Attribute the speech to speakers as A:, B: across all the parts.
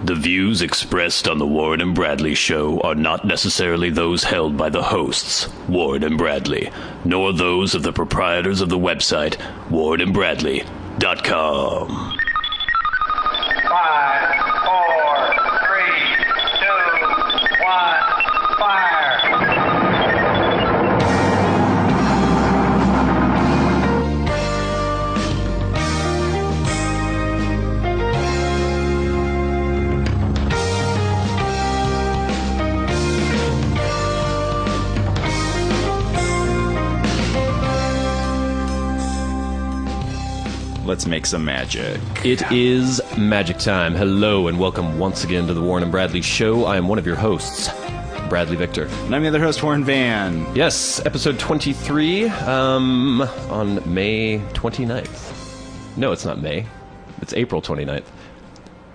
A: The views expressed on the Warren and Bradley Show are not necessarily those held by the hosts, Warren and Bradley, nor those of the proprietors of the website, warrenandbradley.com.
B: 5, 4, 3, 2, 1, fire!
C: Let's make some magic.
D: It is magic time. Hello and welcome once again to the Warren and Bradley Show. I am one of your hosts, Bradley Victor.
C: And I'm the other host, Warren Van.
D: Yes, episode 23 on May 29th. No, it's not May. It's April 29th.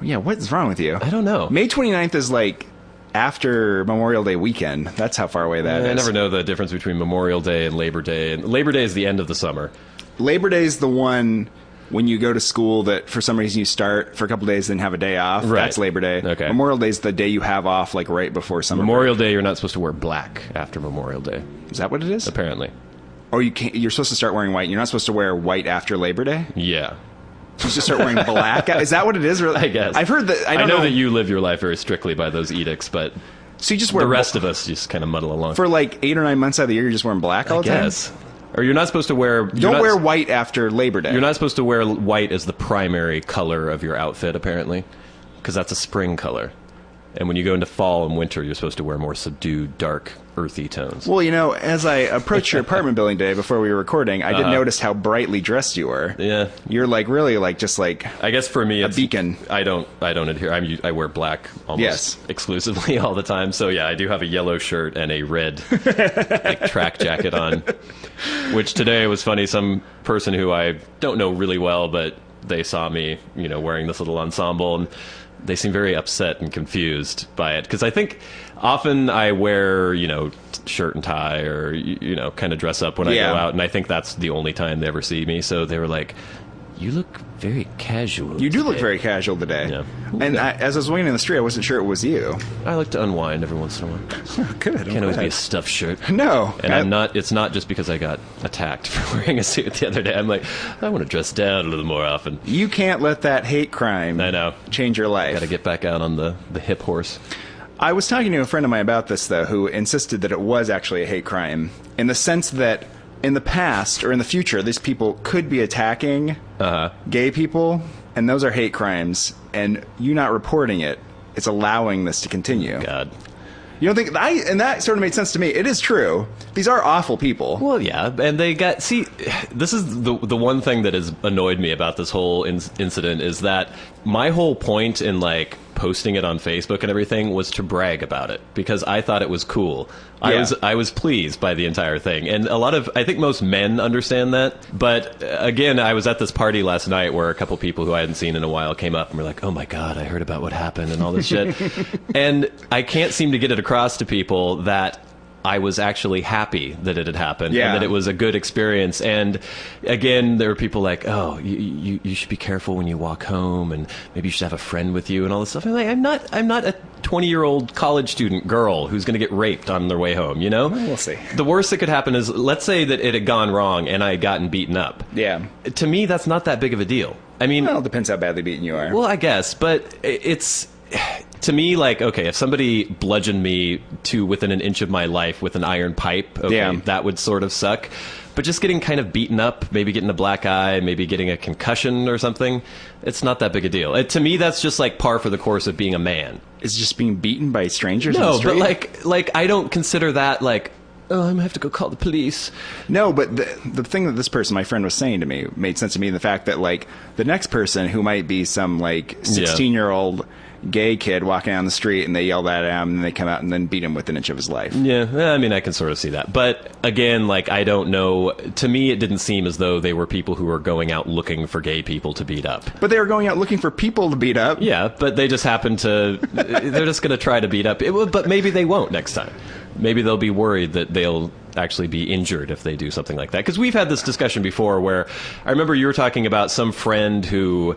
C: Yeah, what's wrong with you?
D: I don't know.
C: May 29th is like after Memorial Day weekend. That's how far away that is.
D: I never know the difference between Memorial Day and Labor Day. And Labor Day is the end of the summer.
C: Labor Day is the one when you go to school that for some reason you start for a couple days then have a day off.
D: Right.
C: That's Labor Day.
D: Okay.
C: Memorial Day is the day you have off, like right before summer
D: Memorial
C: break.
D: Day, you're not supposed to wear black after Memorial Day,
C: Is that what it is?
D: apparently.
C: Or you can't. You're supposed to start wearing white. You're not supposed to wear white after Labor Day.
D: Yeah.
C: You just start wearing black. Is that what it is?
D: I guess.
C: I've heard that. I don't
D: know that you live your life very strictly by those edicts, but
C: So you just wear
D: the rest of us just kind of muddle along.
C: for like 8 or 9 months out of the year. You're just wearing black all the time.
D: Yes. Or you're not supposed to wear...
C: Don't wear white after Labor Day.
D: You're not supposed to wear white as the primary color of your outfit, apparently, because that's a spring color. And when you go into fall and winter, you're supposed to wear more subdued, dark, earthy tones.
C: Well, you know, as I approached your apartment building today before we were recording, I did notice how brightly dressed you were.
D: Yeah.
C: You're like really like just like
D: I guess for me,
C: a
D: it's...
C: beacon.
D: I don't adhere. I wear black almost
C: Yes.
D: exclusively all the time. So yeah, I do have a yellow shirt and a red like track jacket on. Which today was funny. Some person who I don't know really well, but they saw me, you know, wearing this little ensemble, and they seem very upset and confused by it. Because I think often I wear, you know, shirt and tie or, you know, kind of dress up when I go out, and I think that's the only time they ever see me. So they were like, "You look very casual
C: You do
D: today."
C: look very casual today.
D: Yeah.
C: And as I was waiting in the street, I wasn't sure it was you.
D: I like to unwind every once in a while.
C: Good.
D: Can't always be a stuffed shirt.
C: No.
D: And I'm not. It's not just because I got attacked for wearing a suit the other day. I'm like, I want to dress down a little more often.
C: You can't let that hate crime
D: I know.
C: change your life.
D: Got to get back out on the hip horse.
C: I was talking to a friend of mine about this, though, who insisted that it was actually a hate crime in the sense that in the past or in the future, these people could be attacking gay people, and those are hate crimes, and you not reporting it, it's allowing this to continue.
D: God.
C: You don't think... and that sort of made sense to me. It is true. These are awful people.
D: Well, yeah, and they got... See, this is the one thing that has annoyed me about this whole incident is that my whole point in, like, posting it on Facebook and everything was to brag about it, because I thought it was cool.
C: Yeah.
D: I was pleased by the entire thing, and I think most men understand that, but again, I was at this party last night where a couple people who I hadn't seen in a while came up and were like, "Oh my God, I heard about what happened," and all this shit. And I can't seem to get it across to people that I was actually happy that it had happened,
C: Yeah.
D: and that it was a good experience. And again, there were people like, "Oh, you should be careful when you walk home, and maybe you should have a friend with you," and all this stuff. I'm like, I'm not a 20-year-old college student girl who's going to get raped on their way home. You know,
C: We'll see.
D: The worst that could happen is, let's say that it had gone wrong and I had gotten beaten up.
C: Yeah.
D: To me, that's not that big of a deal. I mean,
C: Well, it depends how badly beaten you are.
D: well, I guess, but it's... To me, like, okay, if somebody bludgeoned me to within an inch of my life with an iron pipe, okay,
C: Yeah.
D: that would sort of suck. But just getting kind of beaten up, maybe getting a black eye, maybe getting a concussion or something, it's not that big a deal. To me, that's just like par for the course of being a man.
C: It's just being beaten by strangers in the
D: No,
C: street?
D: but like I don't consider that like, oh, I'm gonna have to go call the police.
C: No, but the thing that this person, my friend, was saying to me made sense to me in the fact that, like, the next person who might be some, like, 16-year-old gay kid walking down the street and they yell at him and they come out and then beat him with an inch of his life.
D: Yeah, I mean, I can sort of see that. But again, like, I don't know. To me, it didn't seem as though they were people who were going out looking for gay people to beat up.
C: But they were going out looking for people to beat up.
D: Yeah, but they just happen to... they're just going to try to beat up. But maybe they won't next time. Maybe they'll be worried that they'll actually be injured if they do something like that. Because we've had this discussion before where I remember you were talking about some friend who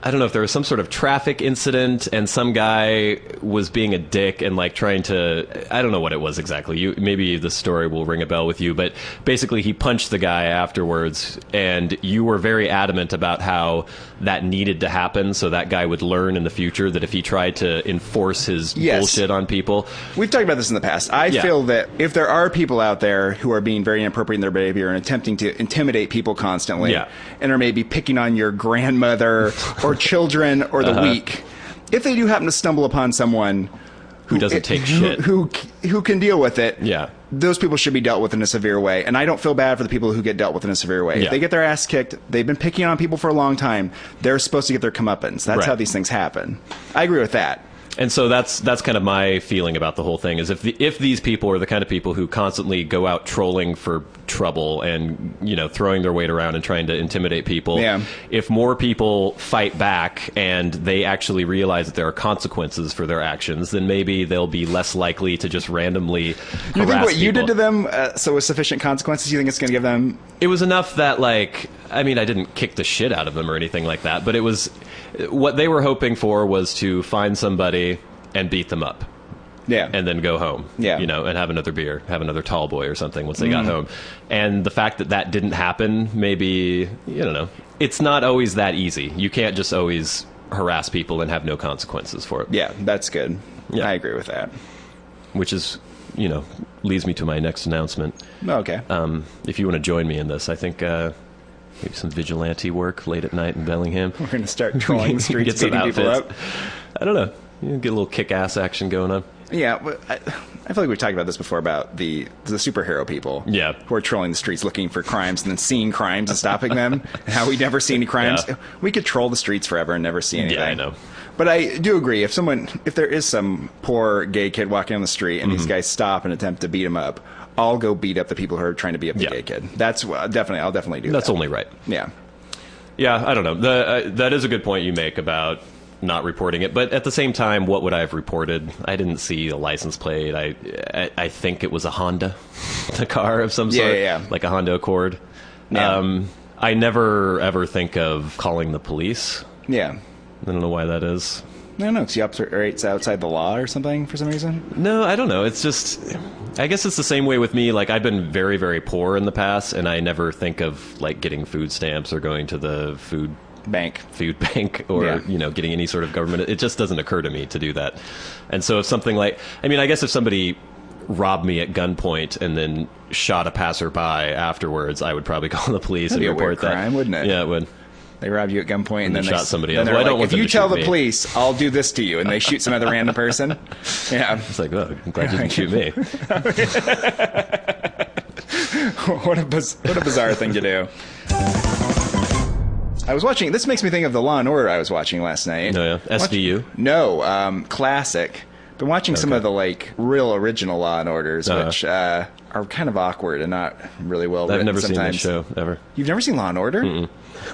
D: I don't know if there was some sort of traffic incident and some guy was being a dick and like trying to, I don't know what it was exactly. Maybe the story will ring a bell with you, but basically he punched the guy afterwards and you were very adamant about how that needed to happen so that guy would learn in the future that if he tried to enforce his bullshit on people.
C: We've talked about this in the past. I feel that if there are people out there who are being very inappropriate in their behavior and attempting to intimidate people constantly and are maybe picking on your grandmother or children or the weak, if they do happen to stumble upon someone
D: who doesn't take shit,
C: who can deal with it,
D: those
C: people should be dealt with in a severe way. And I don't feel bad for the people who get dealt with in a severe way. If they get their ass kicked, they've been picking on people for a long time, they're supposed to get their comeuppance. That's how these things happen. I agree with that.
D: And so that's kind of my feeling about the whole thing is if these people are the kind of people who constantly go out trolling for trouble and, you know, throwing their weight around and trying to intimidate people, if more people fight back and they actually realize that there are consequences for their actions, then maybe they'll be less likely to just randomly harass
C: You think what you
D: people.
C: did to them, so with sufficient consequences, you think it's going to give them...
D: It was enough that, like, I mean, I didn't kick the shit out of them or anything like that, but it was... What they were hoping for was to find somebody and beat them up.
C: Yeah.
D: And then go home.
C: Yeah.
D: You know, and have another beer, have another tall boy or something once they got home. And the fact that that didn't happen, maybe, you don't know. It's not always that easy. You can't just always harass people and have no consequences for it.
C: Yeah, that's good.
D: Yeah.
C: I agree with that.
D: Which is, you know, leads me to my next announcement.
C: Okay.
D: If you want to join me in this, I think maybe some vigilante work late at night in Bellingham.
C: We're going to start trolling the streets,
D: Get some
C: beating people
D: outfits.
C: up.
D: I don't know. You know, get a little kick-ass action going on.
C: Yeah, but I feel like we've talked about this before about the superhero people. Who are trolling the streets looking for crimes and then seeing crimes and stopping them, and how we never see any crimes.
D: Yeah.
C: We could troll the streets forever and never see anything.
D: Yeah, I know.
C: But I do agree, if there is some poor gay kid walking on the street and these guys stop and attempt to beat him up, I'll go beat up the people who are trying to beat up the gay kid. I'll definitely do that.
D: That's only right.
C: Yeah.
D: Yeah, I don't know. That is a good point you make about not reporting it. But at the same time, what would I have reported? I didn't see a license plate. I think it was a Honda, the car of some sort. Like a Honda Accord.
C: Yeah.
D: I never, ever think of calling the police.
C: Yeah.
D: I don't know why that is.
C: I don't know, because he operates outside the law or something for some reason?
D: No, I don't know. It's just, I guess it's the same way with me. Like, I've been very, very poor in the past, and I never think of, like, getting food stamps or going to the food bank or, you know, getting any sort of government. It just doesn't occur to me to do that. And so if something like, I mean, I guess if somebody robbed me at gunpoint and then shot a passerby afterwards, I would probably call the police and report
C: a weird crime, wouldn't it?
D: Yeah, it would.
C: They robbed you at gunpoint and then
D: shot somebody else.
C: Well, I don't want
D: them
C: if you
D: to
C: tell
D: shoot
C: the
D: me.
C: police, I'll do this to you, and they shoot some other random person. Yeah.
D: It's like, oh, I'm glad you didn't shoot me.
C: What a bizarre thing to do. I was watching, this makes me think of the Law and Order I was watching last night.
D: No, yeah. SVU?
C: No, classic. Been watching some of the, like, real original Law and Orders, which are kind of awkward and not really well written.
D: I've never
C: sometimes.
D: seen this show, ever.
C: You've never seen Law and Order?
D: Mm-mm.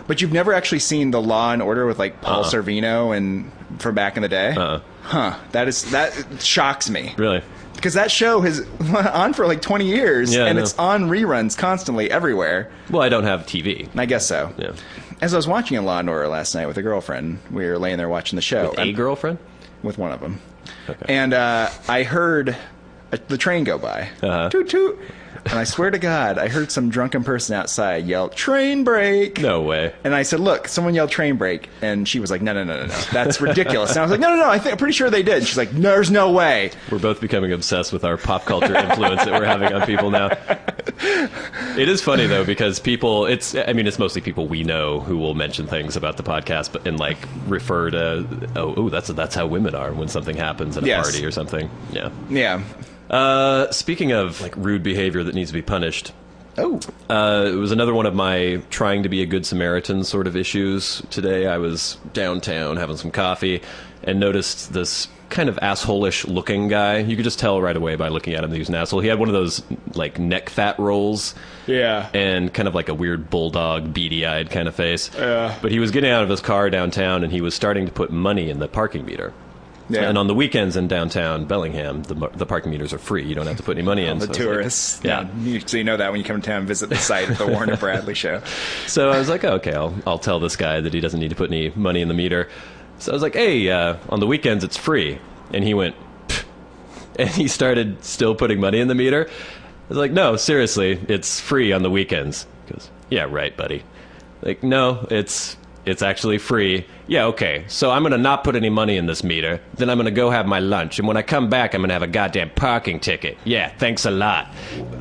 C: But you've never actually seen the Law and Order with, like, Paul Sorvino and from back in the day? Huh. That shocks me.
D: Really?
C: Because that show has on for like 20 years, and
D: I
C: it's on reruns constantly everywhere.
D: Well, I don't have TV.
C: I guess so.
D: Yeah.
C: As I was watching a Law and Order last night with a girlfriend, we were laying there watching the show.
D: With a girlfriend?
C: With one of them.
D: Okay.
C: And I heard the train go by. Toot toot. And I swear to God, I heard some drunken person outside yell, "Train break!"
D: No way.
C: And I said, "Look, someone yelled train break." And she was like, No. That's ridiculous. And I was like, No. I'm pretty sure they did. She's like, "No, there's no way."
D: We're both becoming obsessed with our pop culture influence that we're having on people now. It is funny, though, because people, it's mostly people we know who will mention things about the podcast and, like, refer to, that's how women are when something happens at a party or something. Yeah.
C: Yeah.
D: Speaking of, like, rude behavior that needs to be punished.
C: Oh.
D: It was another one of my trying to be a good Samaritan sort of issues today. I was downtown having some coffee and noticed this kind of asshole-ish looking guy. You could just tell right away by looking at him that he was an asshole. He had one of those, like, neck fat rolls.
C: Yeah.
D: And kind of like a weird bulldog, beady-eyed kind of face.
C: Yeah.
D: But he was getting out of his car downtown, and he was starting to put money in the parking meter.
C: Yeah.
D: And on the weekends in downtown Bellingham, the parking meters are free. You don't have to put any money in.
C: The
D: So I was like,
C: tourists.
D: yeah.
C: So you know that when you come to town and visit the site of the Warren and Bradley show.
D: So I was like, oh, okay, I'll tell this guy that he doesn't need to put any money in the meter. So I was like, hey, on the weekends it's free. And he went, pfft. And he started still putting money in the meter. I was like, no, seriously, it's free on the weekends. He goes, yeah, right, buddy. Like, no, it's actually free. Yeah, okay, so I'm going to not put any money in this meter. Then I'm going to go have my lunch. And when I come back, I'm going to have a goddamn parking ticket. Yeah, thanks a lot.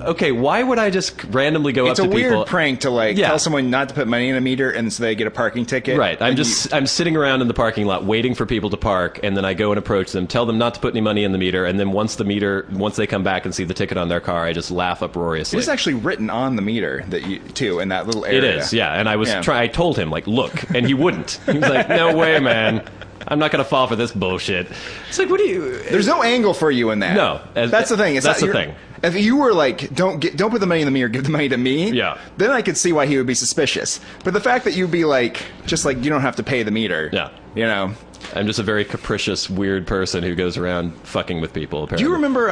D: Okay, why would I just randomly go up to people?
C: It's a weird prank to, like, tell someone not to put money in a meter and so they get a parking ticket.
D: Right, I'm sitting around in the parking lot waiting for people to park, and then I go and approach them, tell them not to put any money in the meter, and then once they come back and see the ticket on their car, I just laugh uproariously.
C: It's actually written on the meter too, in that little area.
D: It is, yeah, and I told him, like, look, and he wouldn't. He was like, no way, man. I'm not going to fall for this bullshit. It's like, what do you...
C: There's no angle for you in that.
D: No.
C: That's the thing.
D: That's the thing.
C: If you were like, don't put the money in the meter, give the money to me, then I could see why he would be suspicious. But the fact that you'd be like, just like, you don't have to pay the meter.
D: Yeah.
C: You know.
D: I'm just a very capricious, weird person who goes around fucking with people, apparently.
C: Do you remember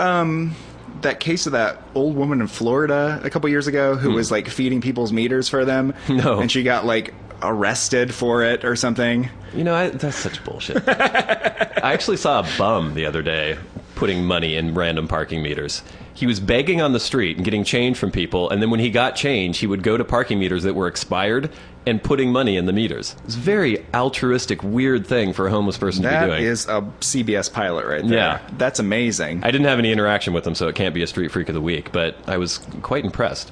C: that case of that old woman in Florida a couple years ago who was like feeding people's meters for them?
D: No.
C: And she got like arrested for it or something.
D: You know, that's such bullshit. I actually saw a bum the other day putting money in random parking meters. He was begging on the street and getting change from people, and then when he got change, he would go to parking meters that were expired and putting money in the meters. It's a very altruistic, weird thing for a homeless person to be doing.
C: That is a CBS pilot right there.
D: Yeah.
C: That's amazing.
D: I didn't have any interaction with him, so it can't be a street freak of the week, but I was quite impressed.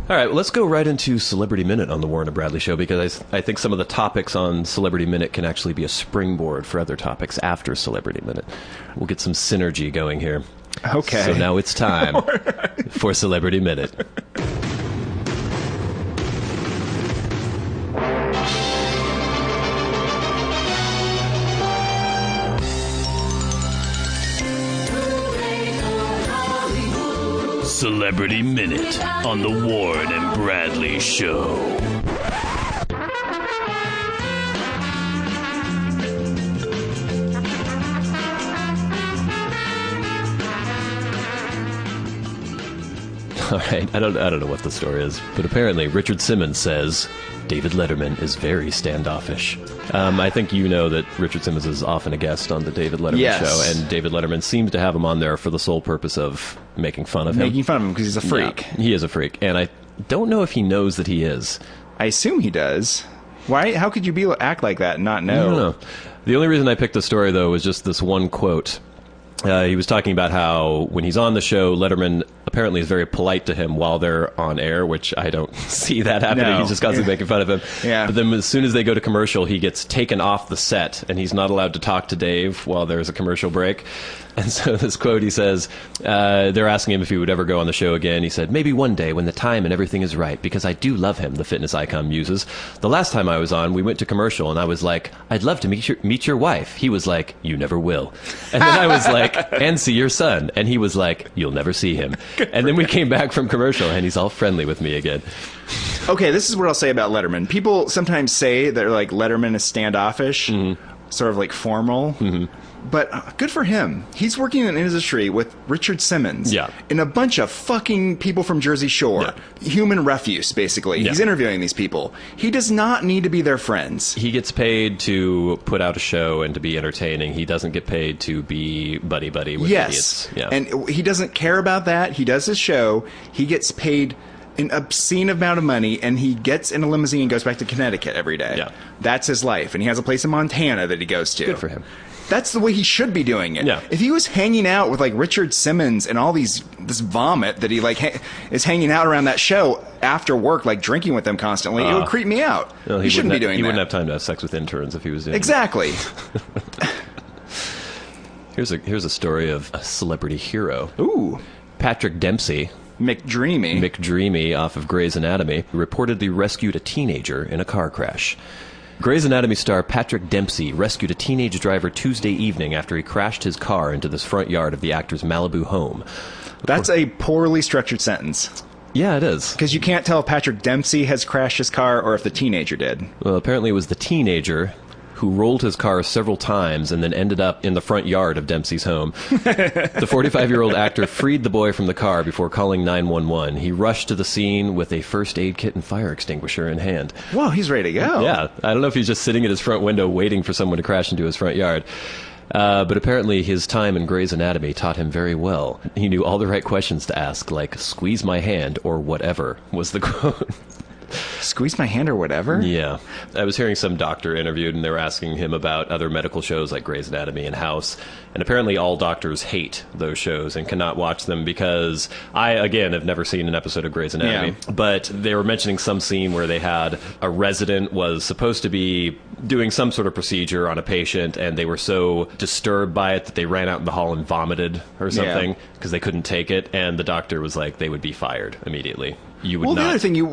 D: All right, let's go right into Celebrity Minute on the Warren and Bradley Show, because I think some of the topics on Celebrity Minute can actually be a springboard for other topics after Celebrity Minute. We'll get some synergy going here.
C: Okay.
D: So now it's time for Celebrity Minute.
A: Celebrity Minute on the Warren and Bradley Show.
D: All right, I don't know what the story is, but apparently Richard Simmons says David Letterman is very standoffish. I think you know that Richard Simmons is often a guest on the David Letterman show, and David Letterman seems to have him on there for the sole purpose of making fun of him.
C: Making fun of him because he's a freak.
D: Yeah, he is a freak, and I don't know if he knows that he is.
C: I assume he does. Why? How could you act like that and not know?
D: I don't know. The only reason I picked the story, though, was just this one quote. He was talking about how when he's on the show, Letterman apparently is very polite to him while they're on air, which I don't see that happening.
C: No.
D: He's just constantly making fun of him.
C: Yeah.
D: But then as soon as they go to commercial, he gets taken off the set, and he's not allowed to talk to Dave while there's a commercial break. And so this quote, he says, they're asking him if he would ever go on the show again. He said, maybe one day when the time and everything is right, because I do love him, the fitness icon muses. The last time I was on, we went to commercial, and I was like, I'd love to meet your wife. He was like, you never will. And then I was like, and see your son. And he was like, you'll never see him. And then we came back from commercial, and he's all friendly with me again.
C: Okay, this is what I'll say about Letterman. People sometimes say that like Letterman is standoffish, sort of like formal. But good for him. He's working in an industry with Richard Simmons and a bunch of fucking people from Jersey Shore. Human refuse, basically. He's interviewing these people. He does not need to be their friends.
D: He gets paid to put out a show and to be entertaining. He doesn't get paid to be buddy-buddy with idiots. Yeah.
C: And he doesn't care about that. He does his show. He gets paid an obscene amount of money, and he gets in a limousine and goes back to Connecticut every day.
D: Yeah.
C: That's his life. And he has a place in Montana that he goes to.
D: Good for him.
C: That's the way he should be doing it.
D: Yeah.
C: If he was hanging out with like Richard Simmons and all this vomit that he like is hanging out around that show after work, like drinking with them constantly, it would creep me out.
D: Well,
C: he shouldn't be doing that.
D: He wouldn't have time to have sex with interns if he was doing
C: exactly.
D: Here's a story of a celebrity hero.
C: Ooh,
D: Patrick Dempsey.
C: McDreamy
D: off of Grey's Anatomy reportedly rescued a teenager in a car crash. Grey's Anatomy star Patrick Dempsey rescued a teenage driver Tuesday evening after he crashed his car into the front yard of the actor's Malibu home.
C: That's a poorly structured sentence.
D: Yeah, it is.
C: Because you can't tell if Patrick Dempsey has crashed his car or if the teenager did.
D: Well, apparently it was the teenager who rolled his car several times and then ended up in the front yard of Dempsey's home. The 45-year-old actor freed the boy from the car before calling 911. He rushed to the scene with a first aid kit and fire extinguisher in hand.
C: Whoa, he's ready to go.
D: Yeah, I don't know if he's just sitting at his front window waiting for someone to crash into his front yard. But apparently his time in Grey's Anatomy taught him very well. He knew all the right questions to ask, like, squeeze my hand or whatever was the quote.
C: Squeeze my hand or whatever?
D: Yeah. I was hearing some doctor interviewed, and they were asking him about other medical shows like Grey's Anatomy and House. And apparently all doctors hate those shows and cannot watch them because I, again, have never seen an episode of Grey's Anatomy.
C: Yeah.
D: But they were mentioning some scene where they had a resident was supposed to be doing some sort of procedure on a patient, and they were so disturbed by it that they ran out in the hall and vomited or something because they couldn't take it. And the doctor was like, they would be fired immediately. You would
C: well,
D: not.
C: the other thing, you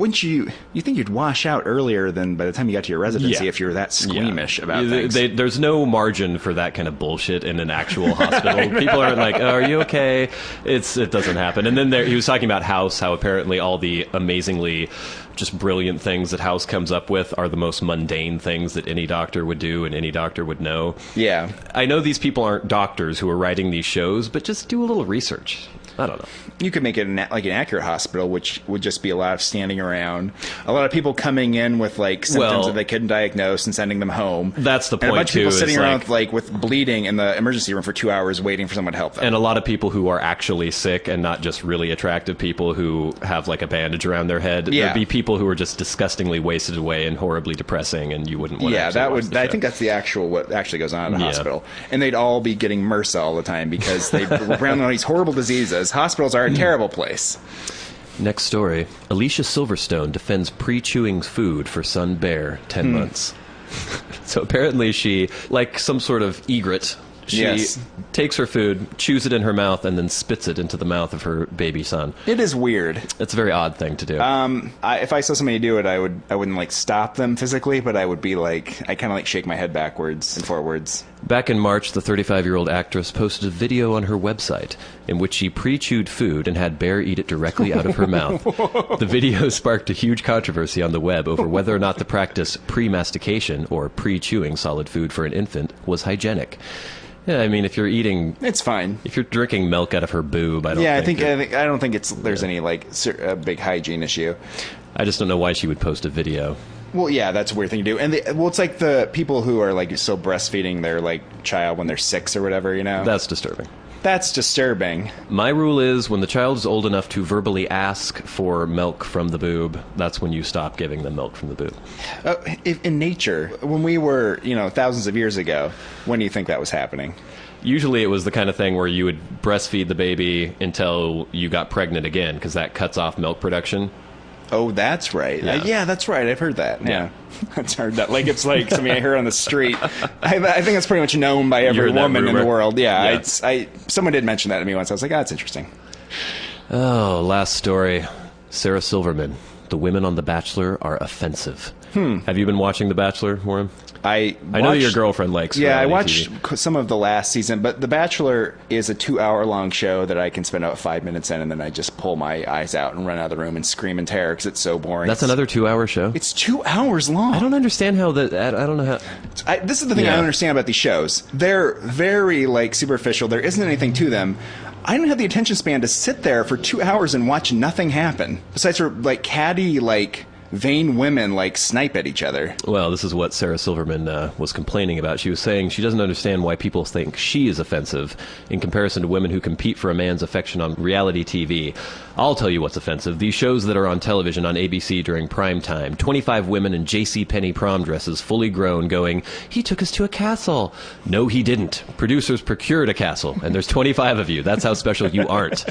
C: think you'd wash out earlier than by the time you got to your residency if you were that squeamish about things.
D: There's no margin for that kind of bullshit in an actual hospital. People aren't like, oh, are you okay? It doesn't happen. And then he was talking about House, how apparently all the amazingly just brilliant things that House comes up with are the most mundane things that any doctor would do and any doctor would know.
C: Yeah.
D: I know these people aren't doctors who are writing these shows, but just do a little research. I don't know.
C: You could make it like an accurate hospital, which would just be a lot of standing around, a lot of people coming in with like symptoms that they couldn't diagnose and sending them home.
D: That's the point,
C: and a bunch of people
D: too,
C: sitting
D: is
C: around with bleeding in the emergency room for 2 hours waiting for someone to help them.
D: And a lot of people who are actually sick and not just really attractive people who have like a bandage around their head.
C: Yeah.
D: There'd be people who are just disgustingly wasted away and horribly depressing, and you wouldn't want to
C: I think that's what actually goes on in the hospital. And they'd all be getting MRSA all the time because they were around all these horrible diseases. Hospitals are a terrible place.
D: Next story. Alicia Silverstone defends pre-chewing food for son bear 10 months. So apparently she, like some sort of egret, she takes her food, chews it in her mouth, and then spits it into the mouth of her baby son.
C: It is weird.
D: It's a very odd thing to do.
C: If I saw somebody do it, I wouldn't like stop them physically, but I would be like, I kind of like shake my head backwards and forwards.
D: Back in March, the 35-year-old actress posted a video on her website in which she pre-chewed food and had Bear eat it directly out of her mouth. The video sparked a huge controversy on the web over whether or not the practice pre-mastication, or pre-chewing solid food for an infant, was hygienic. Yeah, I mean, if you're eating,
C: it's fine.
D: If you're drinking milk out of her boob, I don't.
C: Yeah, I don't think there's any like a big hygiene issue.
D: I just don't know why she would post a video.
C: Well, yeah, that's a weird thing to do. And it's like the people who are like still breastfeeding their like child when they're 6 or whatever, you know.
D: That's disturbing.
C: That's disturbing.
D: My rule is when the child is old enough to verbally ask for milk from the boob, that's when you stop giving them milk from the boob.
C: In nature, when we were, thousands of years ago, when do you think that was happening?
D: Usually it was the kind of thing where you would breastfeed the baby until you got pregnant again, because that cuts off milk production.
C: Oh, that's right.
D: Yeah.
C: That's right. I've heard that. Yeah. I've heard that. Like, it's like something I heard on the street. I think that's pretty much known by every woman in the world. Yeah. Someone did mention that to me once. I was like, that's interesting.
D: Oh, last story. Sarah Silverman. The women on The Bachelor are offensive. Have you been watching The Bachelor, Warren? I know that your girlfriend likes
C: Yeah, I
D: reality
C: watched
D: TV.
C: some of the last season, but The Bachelor is a 2-hour-long show that I can spend about 5 minutes in, and then I just pull my eyes out and run out of the room and scream in terror because it's so boring.
D: That's another 2-hour show?
C: It's 2 hours long.
D: I don't understand how that... I don't know how...
C: This is the thing I don't understand about these shows. They're very, superficial. There isn't anything to them. I don't have the attention span to sit there for 2 hours and watch nothing happen. Besides for, catty, vain women snipe at each other.
D: Well, this is what Sarah Silverman was complaining about. She was saying she doesn't understand why people think she is offensive in comparison to women who compete for a man's affection on reality TV. I'll tell you what's offensive. These shows that are on television on ABC during prime time. 25 women in JCPenney prom dresses, fully grown, going, "He took us to a castle." No, he didn't. Producers procured a castle, and there's 25 of you. That's how special you aren't.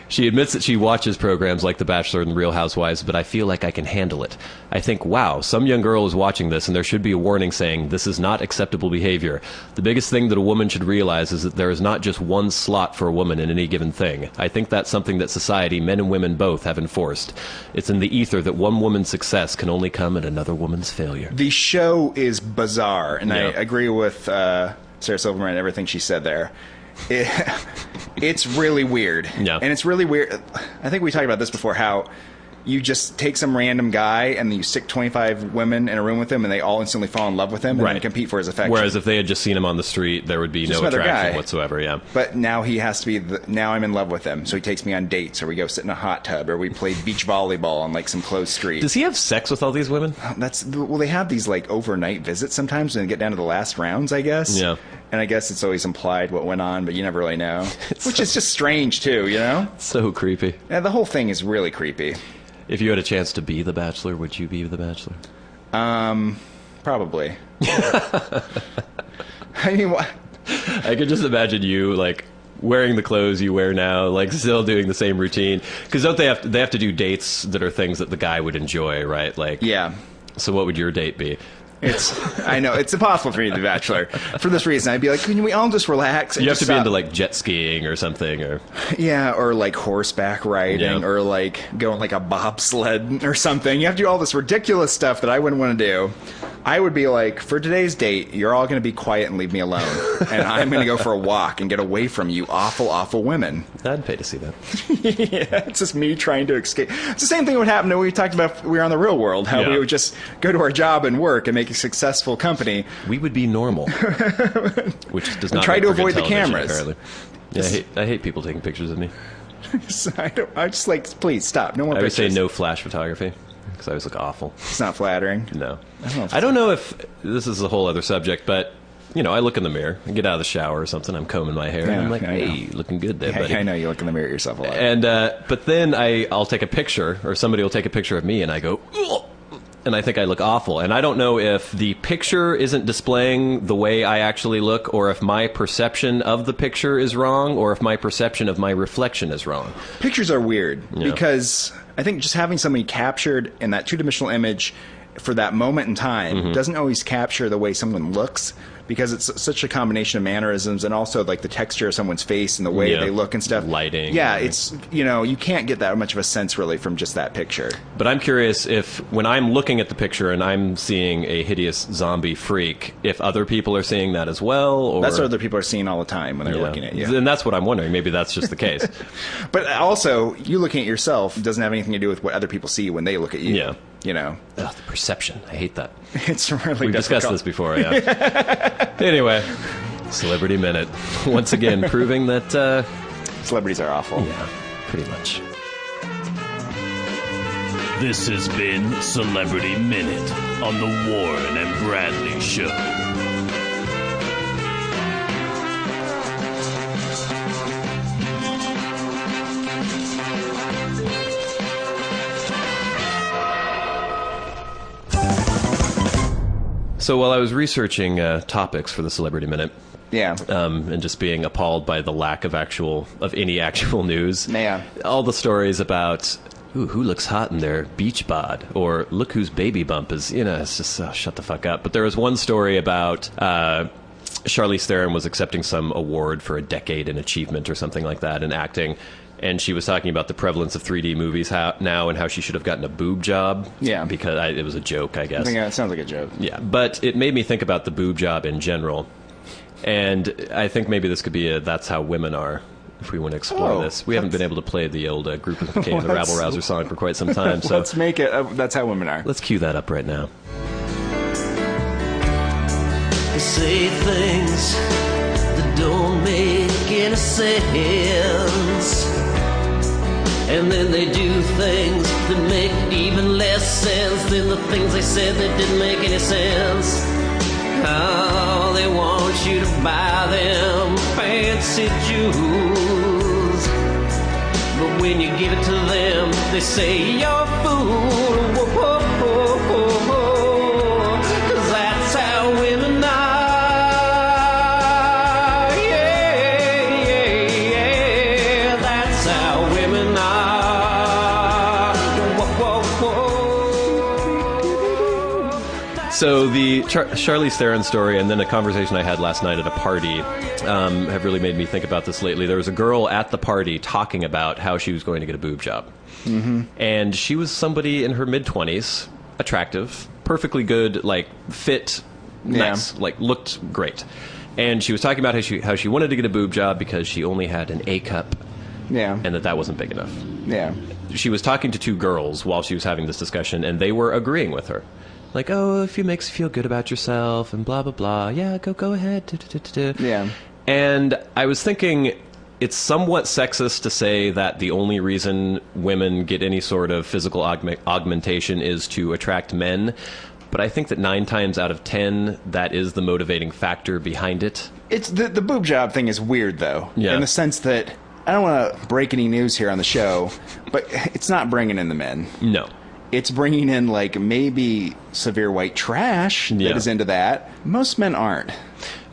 D: She admits that she watches programs like The Bachelor and The Real Housewives, but I feel like I can handle it. I think, wow, some young girl is watching this, and there should be a warning saying, this is not acceptable behavior. The biggest thing that a woman should realize is that there is not just one slot for a woman in any given thing. I think that's something that society, men and women both, have enforced. It's in the ether that one woman's success can only come at another woman's failure.
C: The show is bizarre, and I agree with Sarah Silverman and everything she said there. It's really weird.
D: Yeah.
C: And it's really weird. I think we talked about this before, how you just take some random guy and then you stick 25 women in a room with him and they all instantly fall in love with him and then compete for his affection.
D: Whereas if they had just seen him on the street, there would be
C: Just
D: no
C: another
D: attraction
C: guy.
D: whatsoever, yeah.
C: But now he has to be, now I'm in love with him. So he takes me on dates, or we go sit in a hot tub, or we play beach volleyball on like some closed street.
D: Does he have sex with all these women?
C: Well, they have these like overnight visits sometimes when they get down to the last rounds, I guess.
D: Yeah.
C: And I guess it's always implied what went on, but you never really know. Which is just strange too, you know?
D: So creepy.
C: Yeah, the whole thing is really creepy.
D: If you had a chance to be the Bachelor, would you be the Bachelor?
C: Probably. I mean, what?
D: I could just imagine you, like, wearing the clothes you wear now, like, still doing the same routine. Because don't they have to do dates that are things that the guy would enjoy, right? Like,
C: Yeah.
D: So what would your date be?
C: I know, it's impossible for me to be the Bachelor. For this reason, I'd be like, can we all just relax? And
D: You have
C: just
D: to be
C: stop?
D: into, like, jet skiing or something, or...
C: Yeah, or like horseback riding,
D: Yeah.
C: or like going like a bobsled or something. You have to do all this ridiculous stuff that I wouldn't want to do. I would be like, for today's date, you're all going to be quiet and leave me alone. And I'm going to go for a walk and get away from you awful, awful women.
D: I'd pay to see that.
C: Yeah, it's just me trying to escape. It's the same thing that would happen when we talked about we were on the real world, how
D: Yeah.
C: we would just go to our job and work and make a successful company.
D: We would be normal. Which does not
C: try
D: make
C: to
D: for good
C: avoid the
D: television,
C: cameras.
D: apparently. Yeah, I hate people taking pictures of me.
C: I just like, please stop. No more
D: I would
C: pictures.
D: say no flash photography, because I always look awful.
C: It's not flattering.
D: No.
C: don't know.
D: I don't know if this is a whole other subject, but, you know, I look in the mirror. I get out of the shower or something. I'm combing my hair.
C: Yeah,
D: and I'm like,
C: I know.
D: hey, looking good there,
C: Yeah,
D: buddy.
C: I know you look in the mirror at yourself a lot.
D: And, but then I'll take a picture, or somebody will take a picture of me, and I go, ugh, and I think I look awful. And I don't know if the picture isn't displaying the way I actually look, or if my perception of the picture is wrong, or if my perception of my reflection is wrong.
C: Pictures are weird
D: Yeah.
C: because I think just having somebody captured in that two-dimensional image for that moment in time
D: Mm-hmm.
C: doesn't always capture the way someone looks, because it's such a combination of mannerisms and also like the texture of someone's face and the way
D: Yeah.
C: they look and stuff.
D: Lighting.
C: Yeah, it's, you know, you can't get that much of a sense really from just that picture.
D: But I'm curious if, when I'm looking at the picture and I'm seeing a hideous zombie freak, if other people are seeing that as well, or...
C: That's what other people are seeing all the time when they're
D: Yeah.
C: looking at you.
D: Then that's what I'm wondering. Maybe that's just the case.
C: But also, you looking at yourself doesn't have anything to do with what other people see when they look at you.
D: Yeah.
C: You know,
D: Ugh, the perception. I hate that.
C: it's really
D: We've discussed
C: difficult.
D: this before, yeah. Anyway, Celebrity Minute. Once again, proving that,
C: Celebrities are awful.
D: yeah, pretty much.
A: This has been Celebrity Minute on the Warren and Bradley Show.
D: So while I was researching topics for the Celebrity Minute,
C: Yeah.
D: and just being appalled by the lack of any actual news.
C: Yeah.
D: All the stories about who looks hot in their beach bod, or look whose baby bump is, it's just shut the fuck up. But there was one story about Charlize Theron was accepting some award for a decade in achievement or something like that in acting. And she was talking about the prevalence of 3D movies now and how she should have gotten a boob job.
C: Yeah.
D: Because it was a joke, I guess.
C: I think that sounds like a joke.
D: Yeah, but it made me think about the boob job in general. And I think maybe this could be That's How Women Are, if we want to explore
C: Oh,
D: this. We haven't been able to play the old Group of K and the
C: Let's-
D: Rabble Rouser song for quite some time, so
C: Let's make it. That's how women are.
D: let's cue that up right now.
E: They say things that don't make any sense, and then they do things that make even less sense than the things they said that didn't make any sense. How they want you to buy them fancy jewels, but when you give it to them, they say you're a fool. Whoa, whoa, whoa, whoa, whoa. 'Cause that's how women are. Yeah, yeah, yeah. That's how women are. Whoa, whoa, whoa.
D: So the Charlize Theron story and then a conversation I had last night at a party have really made me think about this lately. There was a girl at the party talking about how she was going to get a boob job. Mm-hmm. And she was somebody in her mid-20s, attractive, perfectly good, like, fit, nice, like, looked great. And she was talking about how she wanted to get a boob job because she only had an A cup
C: Yeah.
D: and that wasn't big enough.
C: Yeah.
D: she was talking to two girls while she was having this discussion, and they were agreeing with her. Like, oh, if it makes you feel good about yourself and blah, blah, blah. Yeah, go ahead.
C: Yeah.
D: And I was thinking, it's somewhat sexist to say that the only reason women get any sort of physical augmentation is to attract men. But I think that 9 times out of 10, that is the motivating factor behind it.
C: It's the boob job thing is weird, though.
D: Yeah.
C: In the sense that, I don't want to break any news here on the show, but it's not bringing in the men.
D: No.
C: It's bringing in, like, maybe severe white trash that is into that. Most men aren't.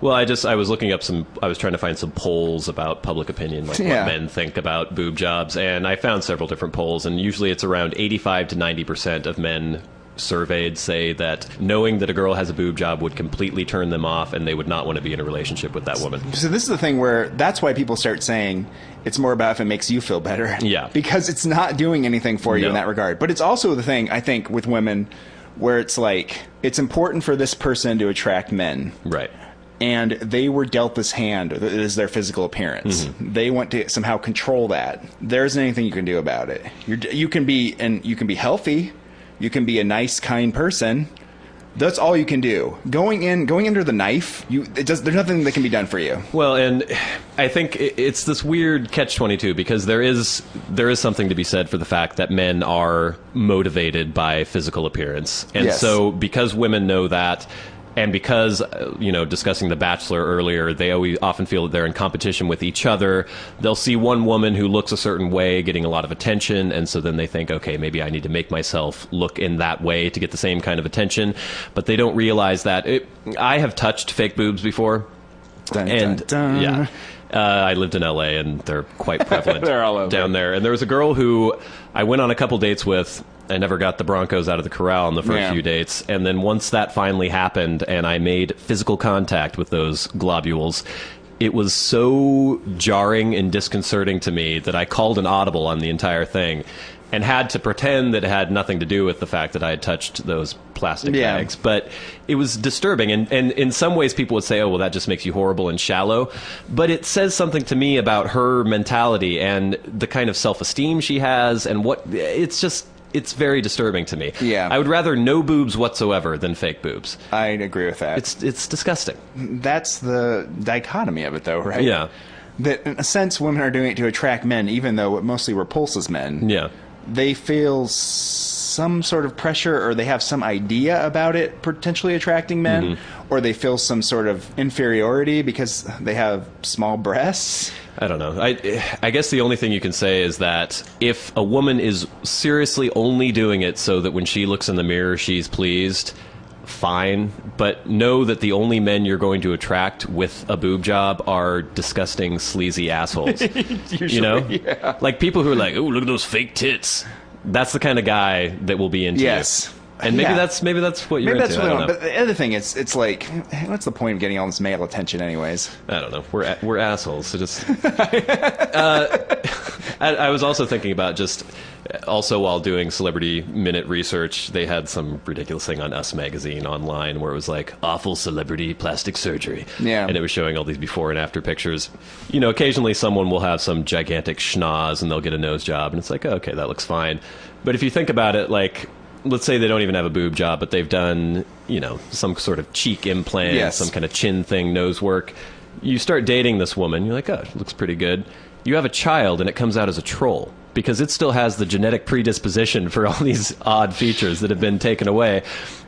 D: Well, I was looking up I was trying to find some polls about public opinion, like what men think about boob jobs, and I found several different polls, and usually it's around 85 to 90% of men surveyed say that knowing that a girl has a boob job would completely turn them off, and they would not want to be in a relationship with that woman.
C: So this is the thing where that's why people start saying it's more about if it makes you feel better.
D: Yeah.
C: Because it's not doing anything for you in that regard. But it's also the thing, I think, with women where it's like, it's important for this person to attract men.
D: Right.
C: And they were dealt this hand as their physical appearance. Mm-hmm. They want to somehow control that. There isn't anything you can do about it. You can be healthy. You can be a nice, kind person. That's all you can do. Going under the knife, there's nothing that can be done for you.
D: Well, and I think it's this weird catch-22 because there is something to be said for the fact that men are motivated by physical appearance. And so because women know that, and because, discussing The Bachelor earlier, they often feel that they're in competition with each other. They'll see one woman who looks a certain way getting a lot of attention, and so then they think, okay, maybe I need to make myself look in that way to get the same kind of attention. But they don't realize that. I have touched fake boobs before. Yeah. I lived in LA, and they're quite prevalent
C: They're all over.
D: down there. And there was a girl who I went on a couple dates with. I never got the Broncos out of the corral in the first few dates. And then once that finally happened and I made physical contact with those globules, it was so jarring and disconcerting to me that I called an audible on the entire thing and had to pretend that it had nothing to do with the fact that I had touched those plastic bags. But it was disturbing. And in some ways people would say, oh, well, that just makes you horrible and shallow. But it says something to me about her mentality and the kind of self-esteem she has and it's very disturbing to me.
C: Yeah.
D: I would rather no boobs whatsoever than fake boobs.
C: I'd agree with that.
D: It's disgusting.
C: That's the dichotomy of it, though, right?
D: Yeah.
C: That, in a sense, women are doing it to attract men, even though it mostly repulses men.
D: Yeah.
C: They feel some sort of pressure, or they have some idea about it potentially attracting men, or they feel some sort of inferiority because they have small breasts.
D: I don't know. I guess the only thing you can say is that if a woman is seriously only doing it so that when she looks in the mirror she's pleased, fine. But know that the only men you're going to attract with a boob job are disgusting, sleazy assholes.
C: Usually, yeah.
D: Like people who are like, oh, look at those fake tits. That's the kind of guy that will be into you. And maybe that's what you're into. I don't know.
C: But the other thing is, it's like, what's the point of getting all this male attention, anyways?
D: I don't know. We're assholes. So just. I was also thinking about also while doing Celebrity Minute research, they had some ridiculous thing on Us Magazine online where it was like awful celebrity plastic surgery.
C: Yeah.
D: And it was showing all these before and after pictures. Occasionally someone will have some gigantic schnoz and they'll get a nose job, and it's like, oh, okay, that looks fine. But if you think about it, like, let's say they don't even have a boob job, but they've done, some sort of cheek implant, some kind of chin thing, nose work. You start dating this woman, you're like, oh, it looks pretty good. You have a child, and it comes out as a troll because it still has the genetic predisposition for all these odd features that have been taken away.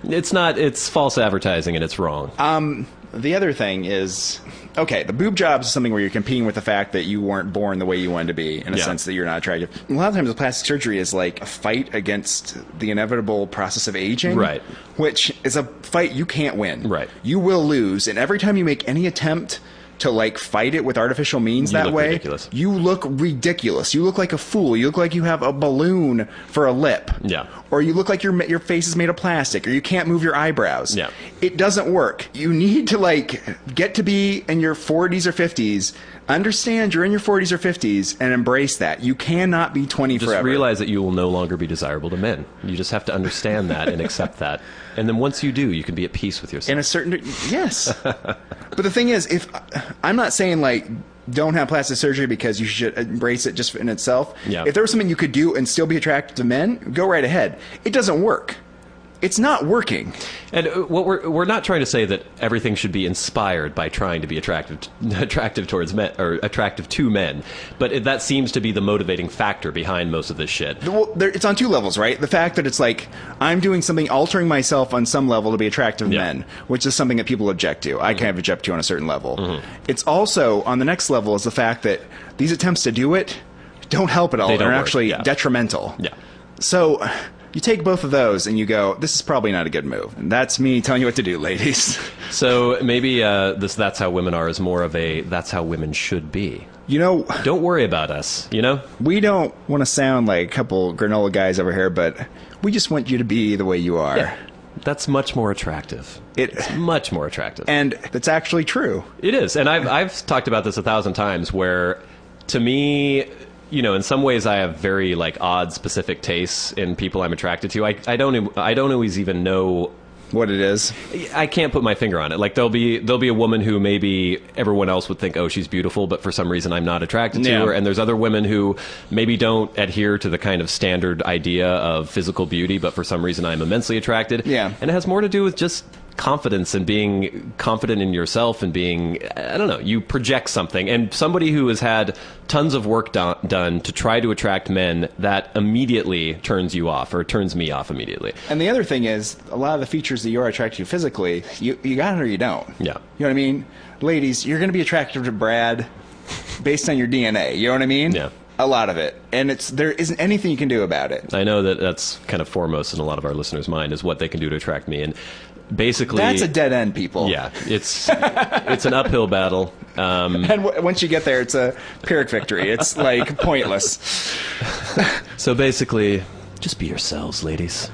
D: It's false advertising, and it's wrong.
C: The other thing is, okay, the boob job is something where you're competing with the fact that you weren't born the way you wanted to be, in a sense that you're not attractive. A lot of times, the plastic surgery is like a fight against the inevitable process of aging,
D: right?
C: Which is a fight you can't win.
D: Right.
C: You will lose, and every time you make any attempt to like fight it with artificial means that way,
D: ridiculous.
C: You look ridiculous. You look like a fool. You look like you have a balloon for a lip.
D: Yeah.
C: Or you look like your face is made of plastic, or you can't move your eyebrows.
D: Yeah.
C: It doesn't work. You need to like get to be in your 40s or 50s. Understand you're in your 40s or 50s and embrace that. You cannot be 20
D: just
C: forever.
D: Realize that you will no longer be desirable to men. You just have to understand that and accept that. And then once you do, you can be at peace with yourself.
C: In a certain... Yes. But the thing is, if I'm not saying like don't have plastic surgery because you should embrace it just in itself.
D: Yeah.
C: If there was something you could do and still be attracted to men, go right ahead. It doesn't work. It's not working.
D: And what we're not trying to say that everything should be inspired by trying to be attractive towards men or attractive to men, but that seems to be the motivating factor behind most of this shit.
C: Well, it's on two levels, right? The fact that it's like I'm doing something, altering myself on some level to be attractive to men, which is something that people object to. I kind of object to on a certain level. It's also on the next level is the fact that these attempts to do it don't help at all. They're actually detrimental. Yeah. So you take both of those and you go, this is probably not a good move. And that's me telling you what to do, ladies.
D: So maybe this That's How Women Are is more of a that's how women should be.
C: You know,
D: don't worry about us, you know?
C: We don't want to sound like a couple granola guys over here, but we just want you to be the way you are.
D: Yeah. That's much more attractive. It's much more attractive.
C: And it's actually true.
D: It is. And I've talked about this 1,000 times where, to me, you know, in some ways I have very like odd specific tastes in people I'm attracted to. I don't always even know
C: what it is.
D: I can't put my finger on it. Like there'll be a woman who maybe everyone else would think, oh, she's beautiful, but for some reason I'm not attracted to her. And there's other women who maybe don't adhere to the kind of standard idea of physical beauty, but for some reason I'm immensely attracted. Yeah. And it has more to do with just confidence and being confident in yourself and being, I don't know, you project something. And somebody who has had tons of work done to try to attract men, that immediately turns you off, or turns me off immediately.
C: And the other thing is, a lot of the features that you're attracted to physically, you got it or you don't.
D: Yeah.
C: You know what I mean? Ladies, you're going to be attracted to Brad based on your DNA. You know what I mean? Yeah. A lot of it. And there isn't anything you can do about it.
D: I know that's kind of foremost in a lot of our listeners' mind, is what they can do to attract me. And basically,
C: that's a dead end, people.
D: Yeah, it's an uphill battle.
C: And once you get there, it's a Pyrrhic victory. It's like pointless.
D: So basically, just be yourselves, ladies.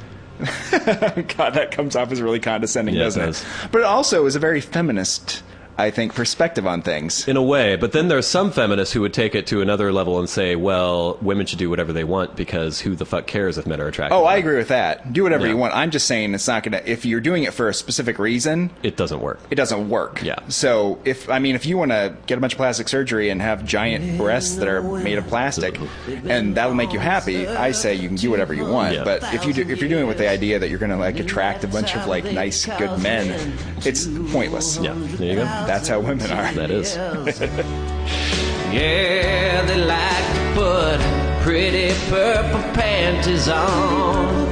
C: God, that comes off as really condescending, doesn't it? But it also is a very feminist, I think, perspective on things.
D: In a way, but then there's some feminists who would take it to another level and say, well, women should do whatever they want because who the fuck cares if men are attracted?
C: Oh, I agree with that. Do whatever you want. I'm just saying it's not going to, if you're doing it for a specific reason,
D: it doesn't work.
C: It doesn't work.
D: Yeah.
C: So if you want to get a bunch of plastic surgery and have giant breasts that are made of plastic and that'll make you happy, I say you can do whatever you want. Yeah. But if you're doing it with the idea that you're going to like attract a bunch of like nice, good men, it's pointless.
D: Yeah. There you go.
C: That's how women are.
D: That is.
E: Yeah, they like to put pretty purple panties on.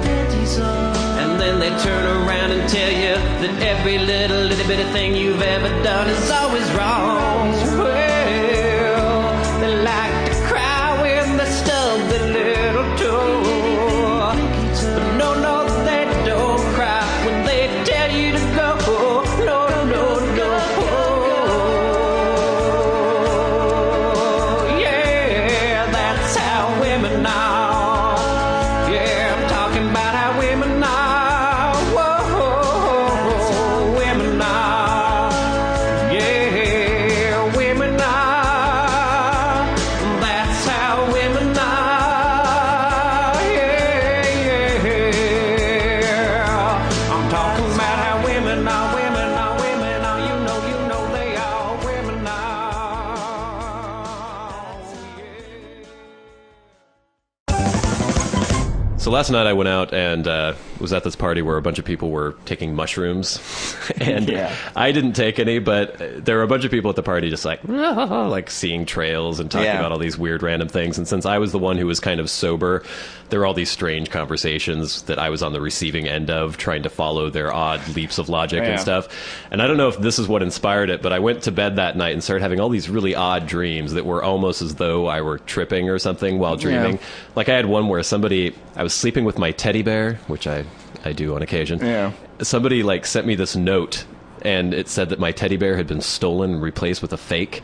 E: And then they turn around and tell you that every little bitty thing you've ever done is always wrong. Well, they like to cry when they stub their little toe. But no, they don't cry when they tell you to go. No.
D: So last night I went out and was at this party where a bunch of people were taking mushrooms. And I didn't take any, but there were a bunch of people at the party just like seeing trails and talking about all these weird random things. And since I was the one who was kind of sober, there were all these strange conversations that I was on the receiving end of, trying to follow their odd leaps of logic and stuff. And I don't know if this is what inspired it, but I went to bed that night and started having all these really odd dreams that were almost as though I were tripping or something while dreaming. Like I had one where I was sleeping with my teddy bear, which I do on occasion. Somebody like sent me this note and it said that my teddy bear had been stolen and replaced with a fake.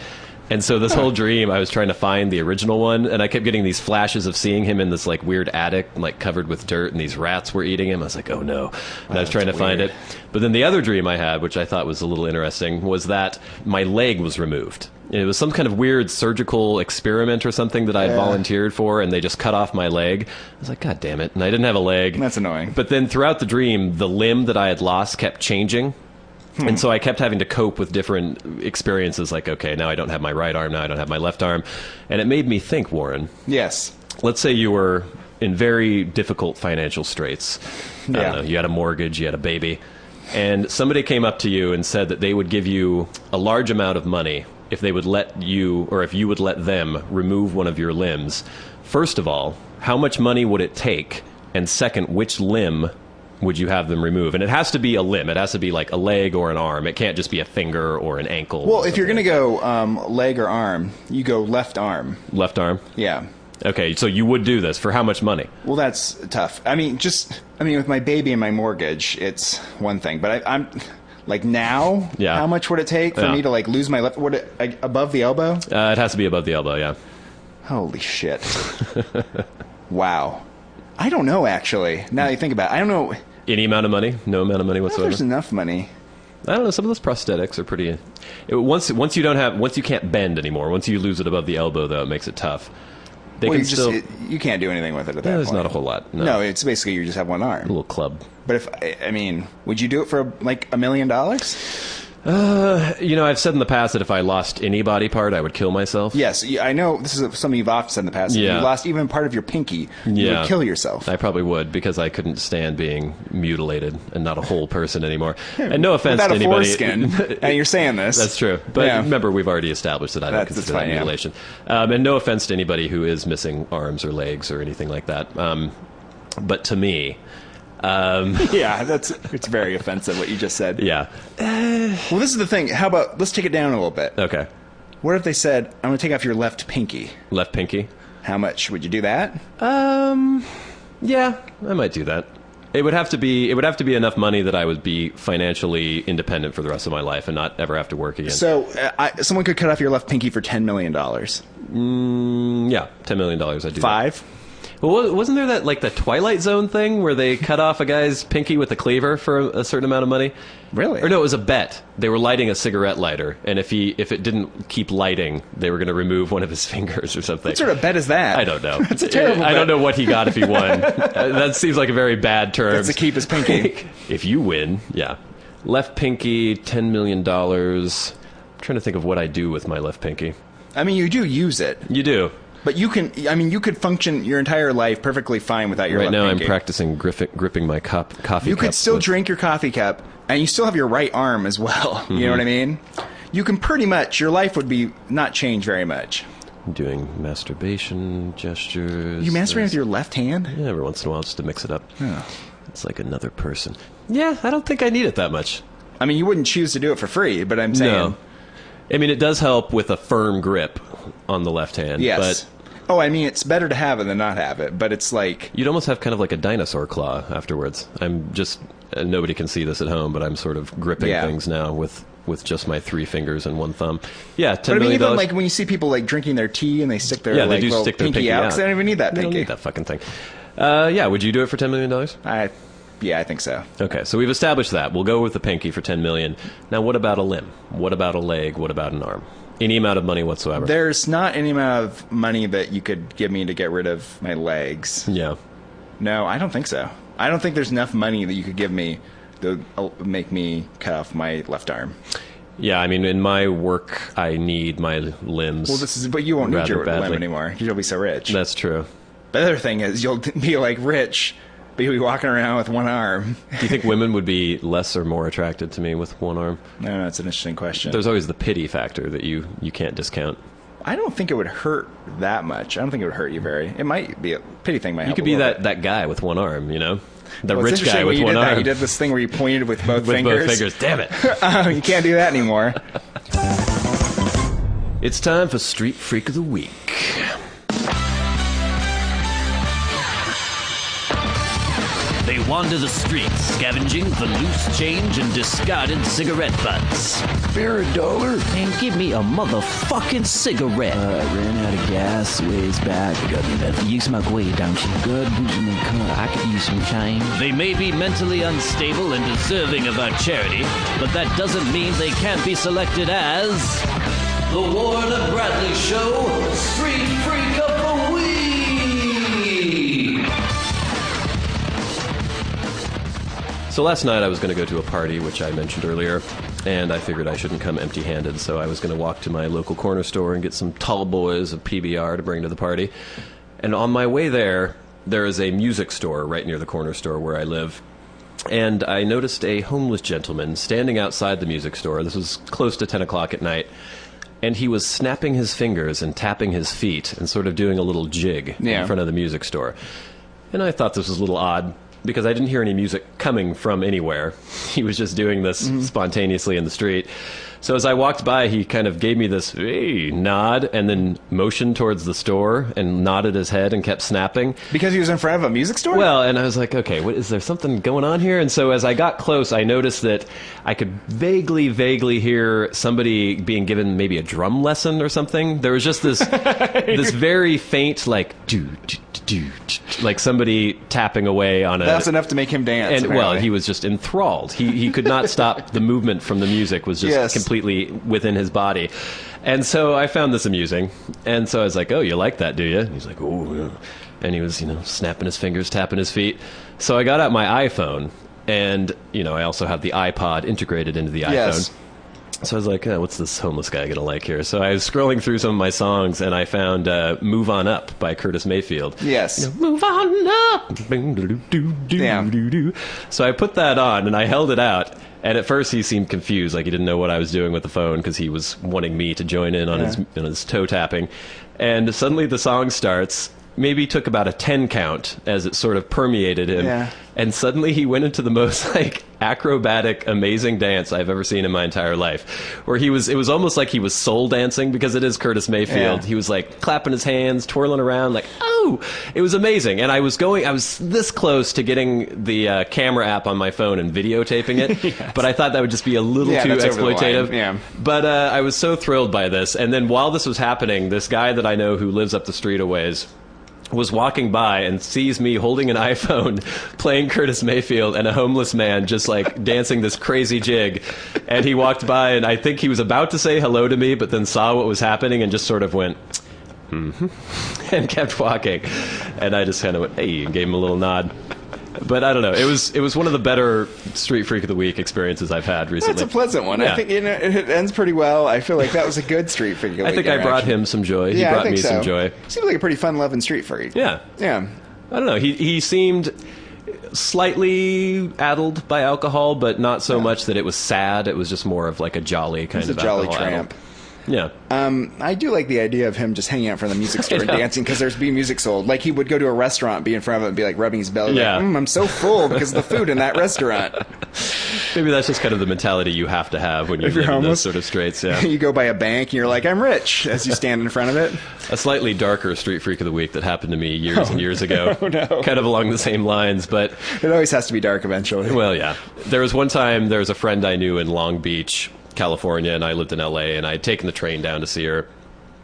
D: And so this whole dream, I was trying to find the original one, and I kept getting these flashes of seeing him in this like weird attic, like covered with dirt, and these rats were eating him. I was like, oh no. And I was trying to find it. But then the other dream I had, which I thought was a little interesting, was that my leg was removed. It was some kind of weird surgical experiment or something that I had volunteered for, and they just cut off my leg. I was like, God damn it. And I didn't have a leg.
C: That's annoying.
D: But then throughout the dream, the limb that I had lost kept changing. And so I kept having to cope with different experiences, like, okay, now I don't have my right arm, now I don't have my left arm. And it made me think, Warren.
C: Yes.
D: Let's say you were in very difficult financial straits. I
C: Yeah.
D: don't know, you had a mortgage, you had a baby, and somebody came up to you and said that they would give you a large amount of money if they would let you, or if you would let them remove one of your limbs. First of all, how much money would it take? And second, which limb would you have them remove? And it has to be a limb. It has to be like a leg or an arm. It can't just be a finger or an ankle.
C: Well, if you're going to go leg or arm, you go left arm.
D: Left arm?
C: Yeah.
D: Okay, so you would do this. For how much money?
C: Well, that's tough. I mean, with my baby and my mortgage, it's one thing. But I'm like now,
D: Yeah.
C: how much would it take for
D: Yeah.
C: me to like lose my left? Would it like, above the elbow?
D: It has to be above the elbow, yeah.
C: Holy shit! Wow. I don't know, actually. Now that you think about it, I don't know.
D: Any amount of money? No amount of money
C: If
D: whatsoever?
C: there's enough money.
D: I don't know. Some of those prosthetics are pretty. Once you can't bend anymore. Once you lose it above the elbow, though, it makes it tough. They
C: Well,
D: can still.
C: you can't do anything with it at that
D: There's
C: point.
D: not a whole lot. No.
C: No, it's basically you just have one
D: A
C: arm.
D: little club.
C: But if I mean, would you do it for like $1 million?
D: I've said in the past that if I lost any body part, I would kill myself.
C: Yes, I know this is something you've often said in the past. If
D: Yeah.
C: you lost even part of your pinky, you
D: Yeah.
C: would kill yourself.
D: I probably would, because I couldn't stand being mutilated and not a whole person anymore. And no offense
C: Without
D: to
C: a
D: anybody.
C: foreskin. And you're saying this.
D: That's true. But
C: Yeah.
D: remember, we've already established that I don't
C: That's
D: consider
C: fine,
D: that
C: yeah.
D: mutilation. And no offense to anybody who is missing arms or legs or anything like that. But to me,
C: Yeah, it's very offensive what you just said.
D: yeah.
C: Well, this is the thing. How about let's take it down a little bit.
D: Okay.
C: What if they said, "I'm going to take off your left pinky"?
D: Left pinky.
C: How much would you do that?
D: Yeah, I might do that. It would have to be enough money that I would be financially independent for the rest of my life and not ever have to work again.
C: So, someone could cut off your left pinky for $10 million.
D: Yeah, $10 million. I'd do that.
C: 5?
D: Well, wasn't there that like the Twilight Zone thing where they cut off a guy's pinky with a cleaver for a certain amount of money?
C: Really?
D: Or no, it was a bet. They were lighting a cigarette lighter, and if it didn't keep lighting, they were going to remove one of his fingers or something.
C: What sort of bet is that?
D: I don't know.
C: It's a terrible
D: I don't
C: bet.
D: know what he got if he won. That seems like a very bad term.
C: That's to keep his pinky.
D: If you win, yeah. Left pinky, $10 million. I'm trying to think of what I do with my left pinky.
C: I mean, you do use it.
D: You do.
C: But you could function your entire life perfectly fine without your
D: Right
C: left
D: now,
C: pinky.
D: I'm practicing gripping my coffee cup.
C: You could still
D: with-
C: drink your coffee cup, and you still have your right arm as well. You know what I mean? You can pretty much, your life would be not change very much.
D: doing masturbation gestures.
C: You masturbate with your left hand?
D: Yeah, every once in a while, just to mix it up.
C: Oh.
D: It's like another person. Yeah, I don't think I need it that much.
C: I mean, you wouldn't choose to do it for free, but I'm saying...
D: No. I mean, it does help with a firm grip on the left hand.
C: Yes.
D: But
C: Oh, I mean, it's better to have it than not have it, but it's like...
D: you'd almost have kind of like a dinosaur claw afterwards. I'm just... nobody can see this at home, but I'm sort of gripping
C: Yeah.
D: things now with just my 3 fingers and 1 thumb. Yeah, $10
C: But I mean,
D: million.
C: even like when you see people like drinking their tea and they stick their
D: yeah, they
C: like,
D: do
C: little
D: stick their pinky
C: out,
D: out.
C: 'cause they don't even need that
D: They
C: pinky.
D: don't need that fucking thing. Yeah, would you do it for $10 million?
C: Yeah, I think so.
D: Okay, so we've established that. We'll go with the pinky for $10 million. Now, what about a limb? What about a leg? What about an arm? Any amount of money whatsoever.
C: There's not any amount of money that you could give me to get rid of my legs.
D: Yeah.
C: No, I don't think so. I don't think there's enough money that you could give me to make me cut off my left arm.
D: Yeah, I mean, in my work, I need my limbs.
C: Well, but you won't need
D: rather
C: your
D: badly.
C: limb anymore. You'll be so rich.
D: That's true.
C: The other thing is you'll be like rich, but you'll be walking around with one arm.
D: Do you think women would be less or more attracted to me with one arm?
C: I don't know. It's an interesting question.
D: There's always the pity factor that you can't discount.
C: I don't think it would hurt that much. I don't think it would hurt you very. It might be a pity thing. Might
D: You
C: help
D: could
C: a
D: be
C: little bit.
D: that guy with one arm, you know? The
C: Well, it's
D: rich guy
C: interesting when
D: with
C: you
D: one
C: did that.
D: arm.
C: You did this thing where you pointed with both
D: with
C: fingers.
D: both fingers. Damn it.
C: You can't do that anymore.
D: It's time for Street Freak of the Week.
A: They wander the streets, scavenging for loose change and discarded cigarette butts.
F: Spare $1.
E: Man, give me a motherfucking cigarette.
F: Ran out of gas ways back.
E: You smoke weed, don't you?
F: Good booze in the car.
E: I could use some change.
A: They may be mentally unstable and deserving of our charity, but that doesn't mean they can't be selected as the Warren and Bradley Show Street Freak of the Week.
D: So last night I was going to go to a party, which I mentioned earlier, and I figured I shouldn't come empty-handed, so I was going to walk to my local corner store and get some tall boys of PBR to bring to the party. And on my way there is a music store right near the corner store where I live. And I noticed a homeless gentleman standing outside the music store. This was close to 10 o'clock at night. And he was snapping his fingers and tapping his feet and sort of doing a little jig in front of the music store. And I thought this was a little odd because I didn't hear any music coming from anywhere. He was just doing this spontaneously in the street. So as I walked by, he kind of gave me this hey, nod and then motioned towards the store and nodded his head and kept snapping.
C: Because he was in front of a music store?
D: Well, and I was like, okay, is there something going on here? And so as I got close, I noticed that I could vaguely hear somebody being given maybe a drum lesson or something. There was just this this very faint, like, like somebody tapping away on a...
C: That's enough to make him dance.
D: And,
C: apparently.
D: well, he was just enthralled. He could not stop the movement from the music, was just completely within his body. And so I found this amusing. And so I was like, oh, you like that, do you? And he's like, oh, yeah. And he was, snapping his fingers, tapping his feet. So I got out my iPhone, and, I also have the iPod integrated into the iPhone. So I was like, what's this homeless guy going to like here? So I was scrolling through some of my songs, and I found Move On Up by Curtis Mayfield.
C: Yes.
D: Move on up. So I put that on, and I held it out. And at first he seemed confused, like he didn't know what I was doing with the phone because he was wanting me to join in on his toe tapping. And suddenly the song starts. Maybe took about a 10 count as it sort of permeated him. Yeah. And suddenly he went into the most acrobatic, amazing dance I've ever seen in my entire life. Where it was almost like he was soul dancing because it is Curtis Mayfield. Yeah. He was like clapping his hands, twirling around like, oh, it was amazing. And I was this close to getting the camera app on my phone and videotaping it. Yes. But I thought that would just be a little too exploitative. Yeah. But I was so thrilled by this. And then while this was happening, this guy that I know who lives up the street a ways was walking by and sees me holding an iPhone playing Curtis Mayfield and a homeless man just like dancing this crazy jig. And he walked by and I think he was about to say hello to me, but then saw what was happening and just sort of went, and kept walking. And I just kind of went, hey, and gave him a little nod. But I don't know. It was one of the better Street Freak of the Week experiences I've had recently.
C: That's a pleasant one.
D: Yeah.
C: I think it ends pretty well. I feel like that was a good Street Freak of the Week.
D: I think I brought him some joy. He brought me some joy.
C: Seems like a pretty fun-loving Street Freak.
D: Yeah.
C: Yeah.
D: I don't know. He seemed slightly addled by alcohol, but not so much that it was sad. It was just more of like a jolly kind of
C: jolly
D: alcohol
C: tramp.
D: Addled. Yeah.
C: I do like the idea of him just hanging out from the music store and dancing because there's be music sold. Like he would go to a restaurant, be in front of it, and be like rubbing his belly.
D: Yeah.
C: Like, I'm so full because of the food in that restaurant.
D: Maybe that's just kind of the mentality you have to have when you live in those sort of straits. Yeah.
C: You go by a bank and you're like, I'm rich, as you stand in front of it.
D: A slightly darker Street Freak of the Week that happened to me years and years ago.
C: Oh, no.
D: Kind of along the same lines, but
C: it always has to be dark eventually.
D: Well, yeah. There was one time there was a friend I knew in Long Beach, California, and I lived in LA, and I had taken the train down to see her,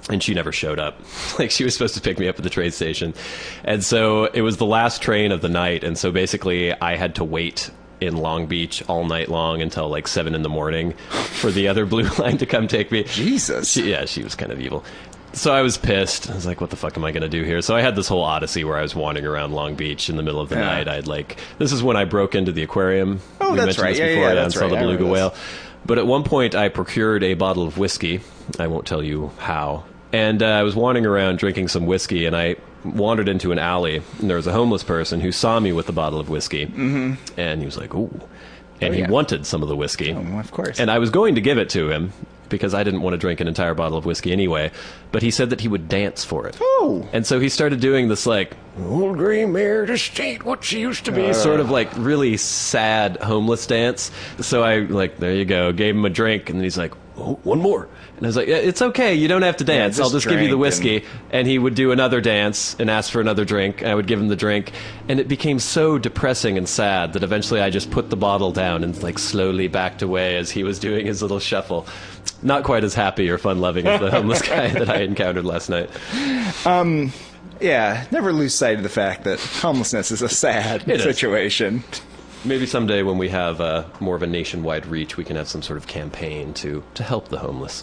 D: and she never showed up. Like, she was supposed to pick me up at the train station. And so it was the last train of the night, and so basically I had to wait in Long Beach all night long until like 7 in the morning for the other blue line to come take me.
C: Jesus.
D: She was kind of evil. So I was pissed. I was like, what the fuck am I going to do here? So I had this whole odyssey where I was wandering around Long Beach in the middle of the night. This is when I broke into the aquarium.
C: Oh, that's right.
D: I saw the beluga whale. But at one point, I procured a bottle of whiskey. I won't tell you how. And I was wandering around drinking some whiskey, and I wandered into an alley, and there was a homeless person who saw me with the bottle of whiskey. Mm-hmm. And he was like, ooh. And he wanted some of the whiskey.
C: Oh, of course.
D: And I was going to give it to him, because I didn't want to drink an entire bottle of whiskey anyway. But he said that he would dance for it.
C: Oh.
D: And so he started doing this, like, old gray mare just ain't what she used to be. Sort of, like, really sad homeless dance. So I, like, there you go, gave him a drink. And then he's like, oh, one more. And I was like, it's okay, you don't have to dance. I'll just give you the whiskey. And he would do another dance and ask for another drink. I would give him the drink. And it became so depressing and sad that eventually I just put the bottle down and, like, slowly backed away as he was doing his little shuffle. Not quite as happy or fun-loving as the homeless guy that I encountered last night.
C: Yeah, never lose sight of the fact that homelessness is a sad situation.
D: Maybe someday when we have more of a nationwide reach, we can have some sort of campaign to help the homeless.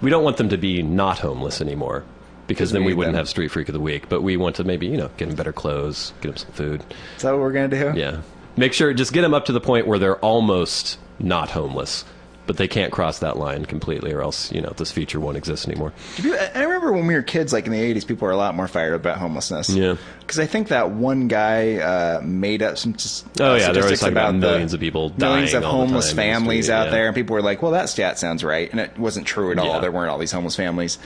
D: We don't want them to be not homeless anymore, because then we wouldn't have Street Freak of the Week. But we want to maybe, get them better clothes, get them some food.
C: Is that what we're going to do?
D: Yeah. Make sure, just get them up to the point where they're almost not homeless. but they can't cross that line completely, or else this feature won't exist anymore.
C: I remember when we were kids, like in the 80s, people were a lot more fired up about homelessness.
D: Yeah.
C: Because I think that one guy made up some
D: they're always
C: statistics
D: talking about
C: the
D: millions of people
C: millions
D: dying
C: of
D: all the
C: homeless
D: time in the
C: families
D: street,
C: out there, and people were like, well, that stat sounds right. And it wasn't true at all.
D: Yeah.
C: There weren't all these homeless families.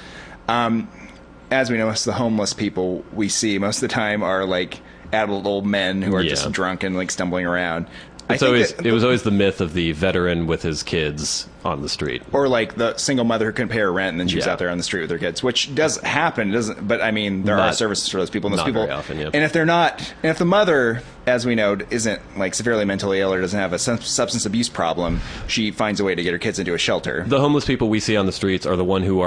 C: As we know, most of the homeless people we see most of the time are like adult old men who are just drunk and like stumbling around.
D: It was always the myth of the veteran with his kids on the street,
C: or like the single mother who couldn't pay her rent and then she was
D: Yeah.
C: out there on the street with her kids, which does happen. It doesn't, but I mean, there are services for those people. And those
D: not
C: people,
D: very often, yeah.
C: and if they're not, and if the mother, as we know, isn't like severely mentally ill or doesn't have a substance abuse problem, she finds a way to get her kids into a shelter.
D: The homeless people we see on the streets are the ones who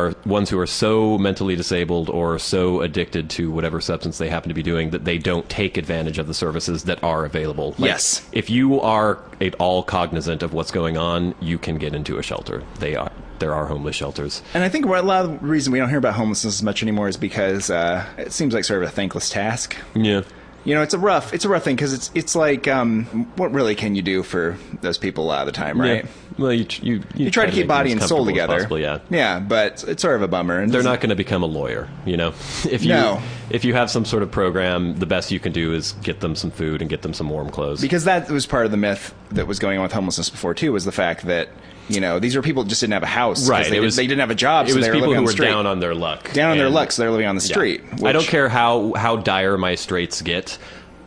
D: are so mentally disabled or so addicted to whatever substance they happen to be doing that they don't take advantage of the services that are available. Like,
C: Yes.
D: If you are at all cognizant of what's going on, you can get into a shelter. There are homeless shelters.
C: And I think a lot of the reason we don't hear about homelessness as much anymore is because it seems like sort of a thankless task.
D: Yeah.
C: It's a rough thing because it's like, what really can you do for those people a lot of the time, right?
D: Yeah. Well, you
C: try to keep
D: make
C: body
D: them
C: and
D: as
C: soul
D: comfortable as
C: together.
D: possible, yeah.
C: Yeah, but it's sort of a bummer. And
D: They're not going to become a lawyer, If you have some sort of program, the best you can do is get them some food and get them some warm clothes.
C: Because that was part of the myth that was going on with homelessness before too, was the fact that these were people that just didn't have a house.
D: Right.
C: They didn't have a job.
D: It
C: So
D: was
C: they were
D: people
C: living
D: who
C: on the
D: were
C: street.
D: down on their luck.
C: Down on their luck, so they're living on the street.
D: I don't care how dire my straits get.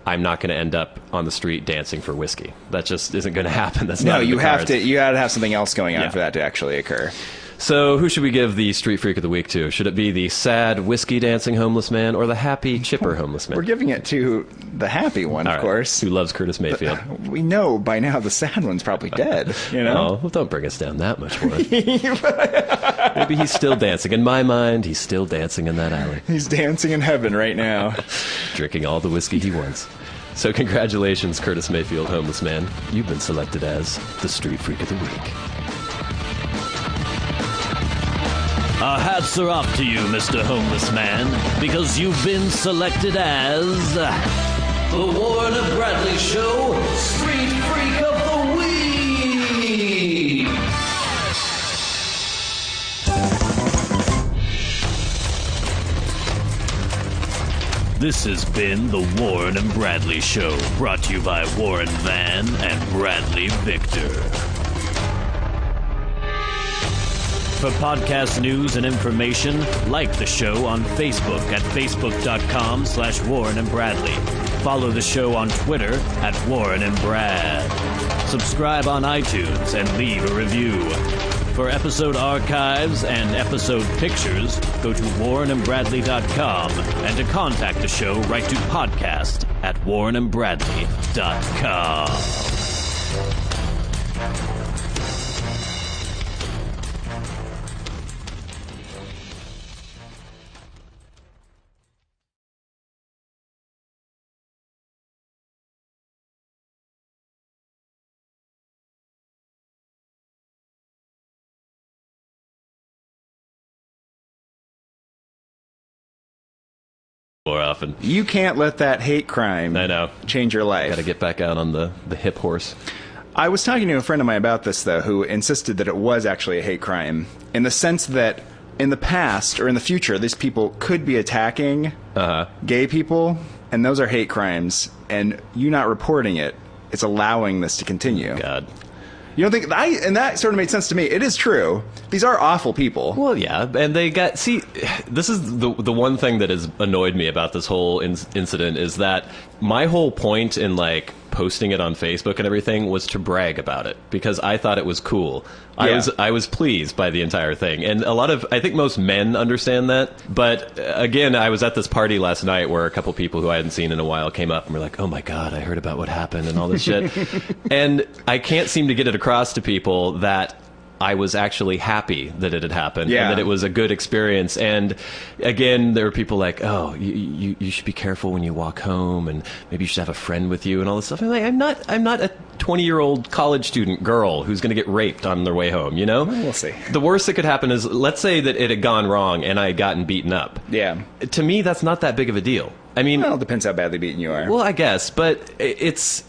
D: I'm not going to end up on the street dancing for whiskey. That just isn't going to happen. That's not in
C: you
D: the
C: have
D: cards.
C: to. You got to have something else going on
D: Yeah.
C: for that to actually occur.
D: So, who should we give the Street Freak of the Week to? Should it be the sad whiskey dancing homeless man or the happy chipper homeless man?
C: We're giving it to the happy one,
D: All
C: of
D: right.
C: course.
D: Who loves Curtis Mayfield?
C: We know by now the sad one's probably dead.
D: Oh, well, don't bring us down that much more. Maybe he's still dancing. In my mind, he's still dancing in that alley,
C: He's dancing in heaven right now.
D: drinking all the whiskey he wants. So congratulations, Curtis Mayfield, homeless man. You've been selected as the Street Freak of the Week.
A: Our hats are off to you, Mr. Homeless Man, because you've been selected as the Warren and Bradley Show Street Freak of the Week. This has been the Warren and Bradley Show, brought to you by Warren Van and Bradley Victor. For podcast news and information, like the show on Facebook at facebook.com/Warren and Bradley. Follow the show on Twitter at Warren and Brad. Subscribe on iTunes and leave a review. For episode archives and episode pictures, go to warrenandbradley.com, and to contact the show, write to podcast at warrenandbradley.com. More often.
C: You can't let that hate crime
D: I know.
C: change your life.
D: Got to get back out on the hip horse.
C: I was talking to a friend of mine about this, though, who insisted that it was actually a hate crime, in the sense that in the past or in the future, these people could be attacking gay people, and those are hate crimes, and you not reporting it, it's allowing this to continue.
D: God.
C: You don't think and that sort of made sense to me. It is true. These are awful people.
D: Well, yeah, and they got... See, this is the one thing that has annoyed me about this whole incident is that my whole point in, like, posting it on Facebook and everything was to brag about it, because I thought it was cool.
C: Yeah.
D: I was pleased by the entire thing. And I think most men understand that. But, again, I was at this party last night where a couple people who I hadn't seen in a while came up and were like, oh my God, I heard about what happened and all this shit. And I can't seem to get it across to people that I was actually happy that it had happened and that it was a good experience. And again, there were people like, oh, you should be careful when you walk home, and maybe you should have a friend with you and all this stuff. I'm like, I'm not a 20-year-old college student girl who's going to get raped on their way home,
C: Well, we'll see.
D: The worst that could happen is, let's say that it had gone wrong and I had gotten beaten up.
C: Yeah.
D: To me, that's not that big of a deal. I mean,
C: Well, it depends how badly beaten you are.
D: well, I guess, but it's...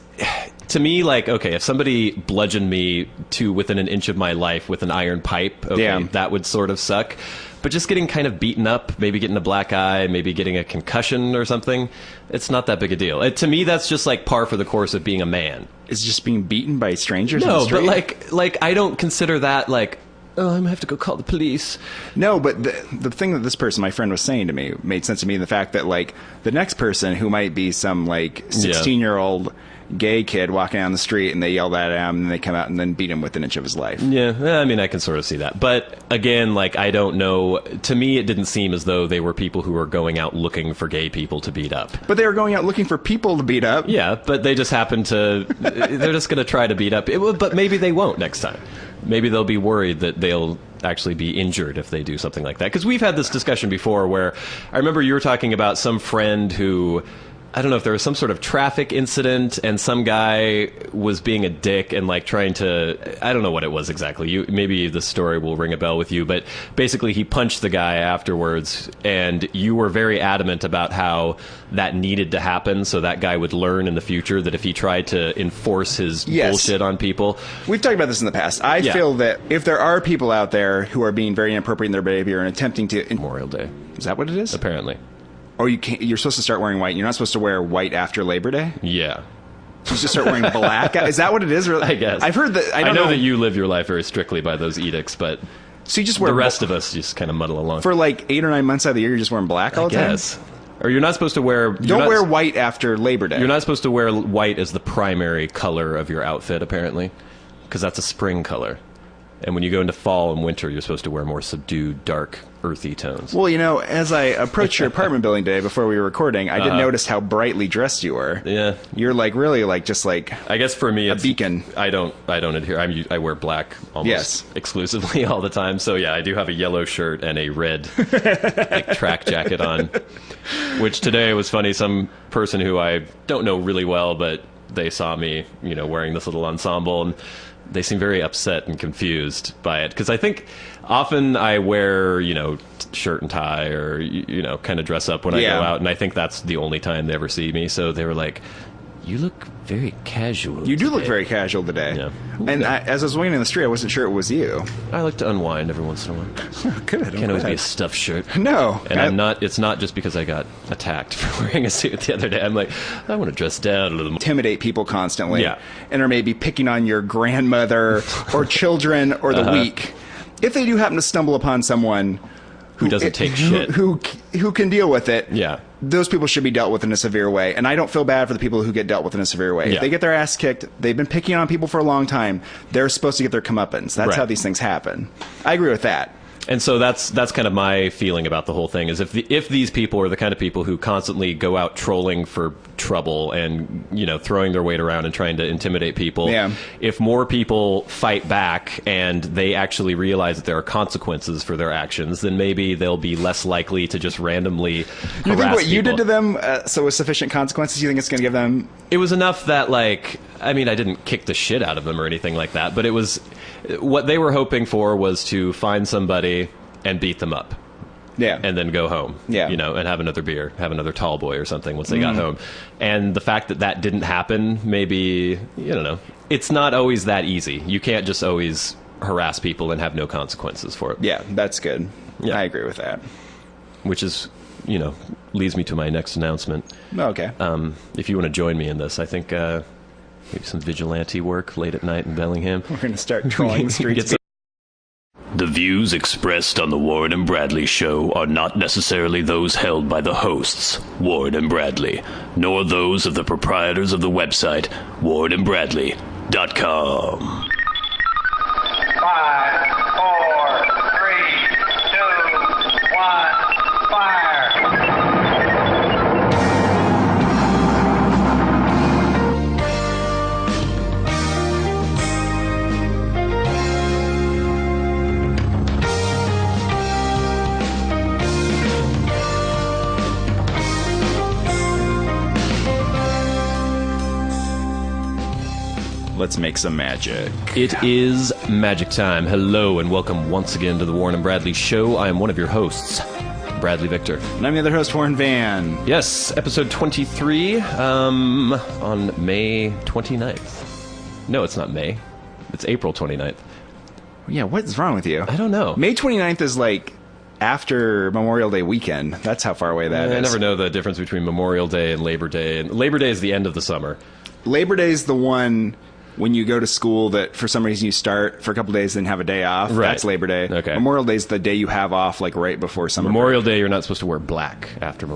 D: to me, like, okay, if somebody bludgeoned me to within an inch of my life with an iron pipe, okay,
C: Yeah.
D: that would sort of suck. But just getting kind of beaten up, maybe getting a black eye, maybe getting a concussion or something, it's not that big a deal. To me, that's just like par for the course of being a man.
C: Is just being beaten by strangers? in the
D: No,
C: street?
D: but like I don't consider that like, oh, I'm gonna have to go call the police.
C: No, but the thing that this person, my friend, was saying to me made sense to me in the fact that, like, the next person who might be some, like, 16-year-old gay kid walking down the street and they yell at him and they come out and then beat him within an inch of his life.
D: Yeah, I mean, I can sort of see that. But again, like, I don't know. To me, it didn't seem as though they were people who were going out looking for gay people to beat up.
C: But they were going out looking for people to beat up.
D: Yeah, but they just happen to, they're just going to try to beat up. But maybe they won't next time. Maybe they'll be worried that they'll actually be injured if they do something like that. Because we've had this discussion before where I remember you were talking about some friend who, I don't know if there was some sort of traffic incident and some guy was being a dick and like trying to, I don't know what it was exactly. Maybe the story will ring a bell with you, but basically he punched the guy afterwards and you were very adamant about how that needed to happen so that guy would learn in the future that if he tried to enforce his bullshit on people.
C: We've talked about this in the past. I feel that if there are people out there who are being very inappropriate in their behavior and attempting to...
D: Memorial Day.
C: Is that what it is?
D: Apparently.
C: Or you're supposed to start wearing white. You're not supposed to wear white after Labor Day?
D: Yeah.
C: You just start wearing black? Is that what it is? Or,
D: I guess.
C: I've heard that... I don't
D: know that you live your life very strictly by those edicts, but
C: so you just wear
D: the rest of us just kind of muddle along.
C: For like 8 or 9 months out of the year, you're just wearing black all the time?
D: Yes. Or you're not supposed to wear...
C: Don't wear white after Labor Day.
D: You're not supposed to wear white as the primary color of your outfit, apparently, because that's a spring color. And when you go into fall and winter, you're supposed to wear more subdued, dark, earthy tones.
C: Well, you know, as I approached your apartment building today before we were recording, I did notice how brightly dressed you were.
D: Yeah.
C: You're like really like just like
D: I guess for me,
C: it's a beacon.
D: I don't adhere. I wear black almost exclusively all the time. So yeah, I do have a yellow shirt and a red like track jacket on. Which today was funny. Some person who I don't know really well, but they saw me, you know, wearing this little ensemble and they seem very upset and confused by it because I think often I wear, you know, shirt and tie or, you know, kind of dress up when I go out. And I think that's the only time they ever see me. So they were like, you look very casual.
C: You do look very casual today.
D: Yeah.
C: And as I was waiting in the street, I wasn't sure it was you.
D: I like to unwind every once in a while.
C: Good.
D: Can't always be a stuffed shirt.
C: No.
D: And it's not just because I got attacked for wearing a suit the other day. I'm like, I want to dress down a little more.
C: Intimidate people constantly.
D: Yeah.
C: And are maybe picking on your grandmother or children or the weak. If they do happen to stumble upon someone
D: who doesn't take shit.
C: Who can deal with it.
D: Yeah.
C: Those people should be dealt with in a severe way. And I don't feel bad for the people who get dealt with in a severe way.
D: Yeah.
C: If they get their ass kicked, they've been picking on people for a long time, they're supposed to get their comeuppance. That's how these things happen. I agree with that.
D: And so that's kind of my feeling about the whole thing is if these people are the kind of people who constantly go out trolling for trouble and, you know, throwing their weight around and trying to intimidate people, if more people fight back and they actually realize that there are consequences for their actions, then maybe they'll be less likely to just randomly harass
C: You think what you
D: people.
C: did to them, so with sufficient consequences, you think it's going to give them...
D: It was enough that, like, I mean, I didn't kick the shit out of them or anything like that, but it was... What they were hoping for was to find somebody and beat them up.
C: Yeah.
D: And then go home.
C: Yeah.
D: You know, and have another beer, have another tall boy or something once they got home. And the fact that that didn't happen, maybe, you don't know. It's not always that easy. You can't just always harass people and have no consequences for it.
C: Yeah, that's good.
D: Yeah.
C: I agree with that.
D: Which is, you know, leads me to my next announcement.
C: Okay.
D: If you want to join me in this, I think maybe some vigilante work late at night in Bellingham.
C: We're going to start trolling the streets.
A: The views expressed on the Warren and Bradley Show are not necessarily those held by the hosts, Warren and Bradley, nor those of the proprietors of the website, warrenandbradley.com.
B: 5, 4, 3, 2, 1, fire!
C: Let's make some magic.
D: It is magic time. Hello and welcome once again to the Warren and Bradley Show. I am one of your hosts, Bradley Victor.
C: And I'm the other host, Warren Van.
D: Yes, episode 23 on May 29th. No, it's not May. It's April 29th.
C: Yeah, what's wrong with you?
D: I don't know.
C: May 29th is like after Memorial Day weekend. That's how far away that is.
D: I never know the difference between Memorial Day and Labor Day. And Labor Day is the end of the summer.
C: Labor Day is the one when you go to school that for some reason you start for a couple days then have a day off.
D: Right.
C: That's Labor Day.
D: Okay.
C: Memorial Day is the day you have off like right before summer
D: Memorial
C: break.
D: Day, you're not supposed to wear black after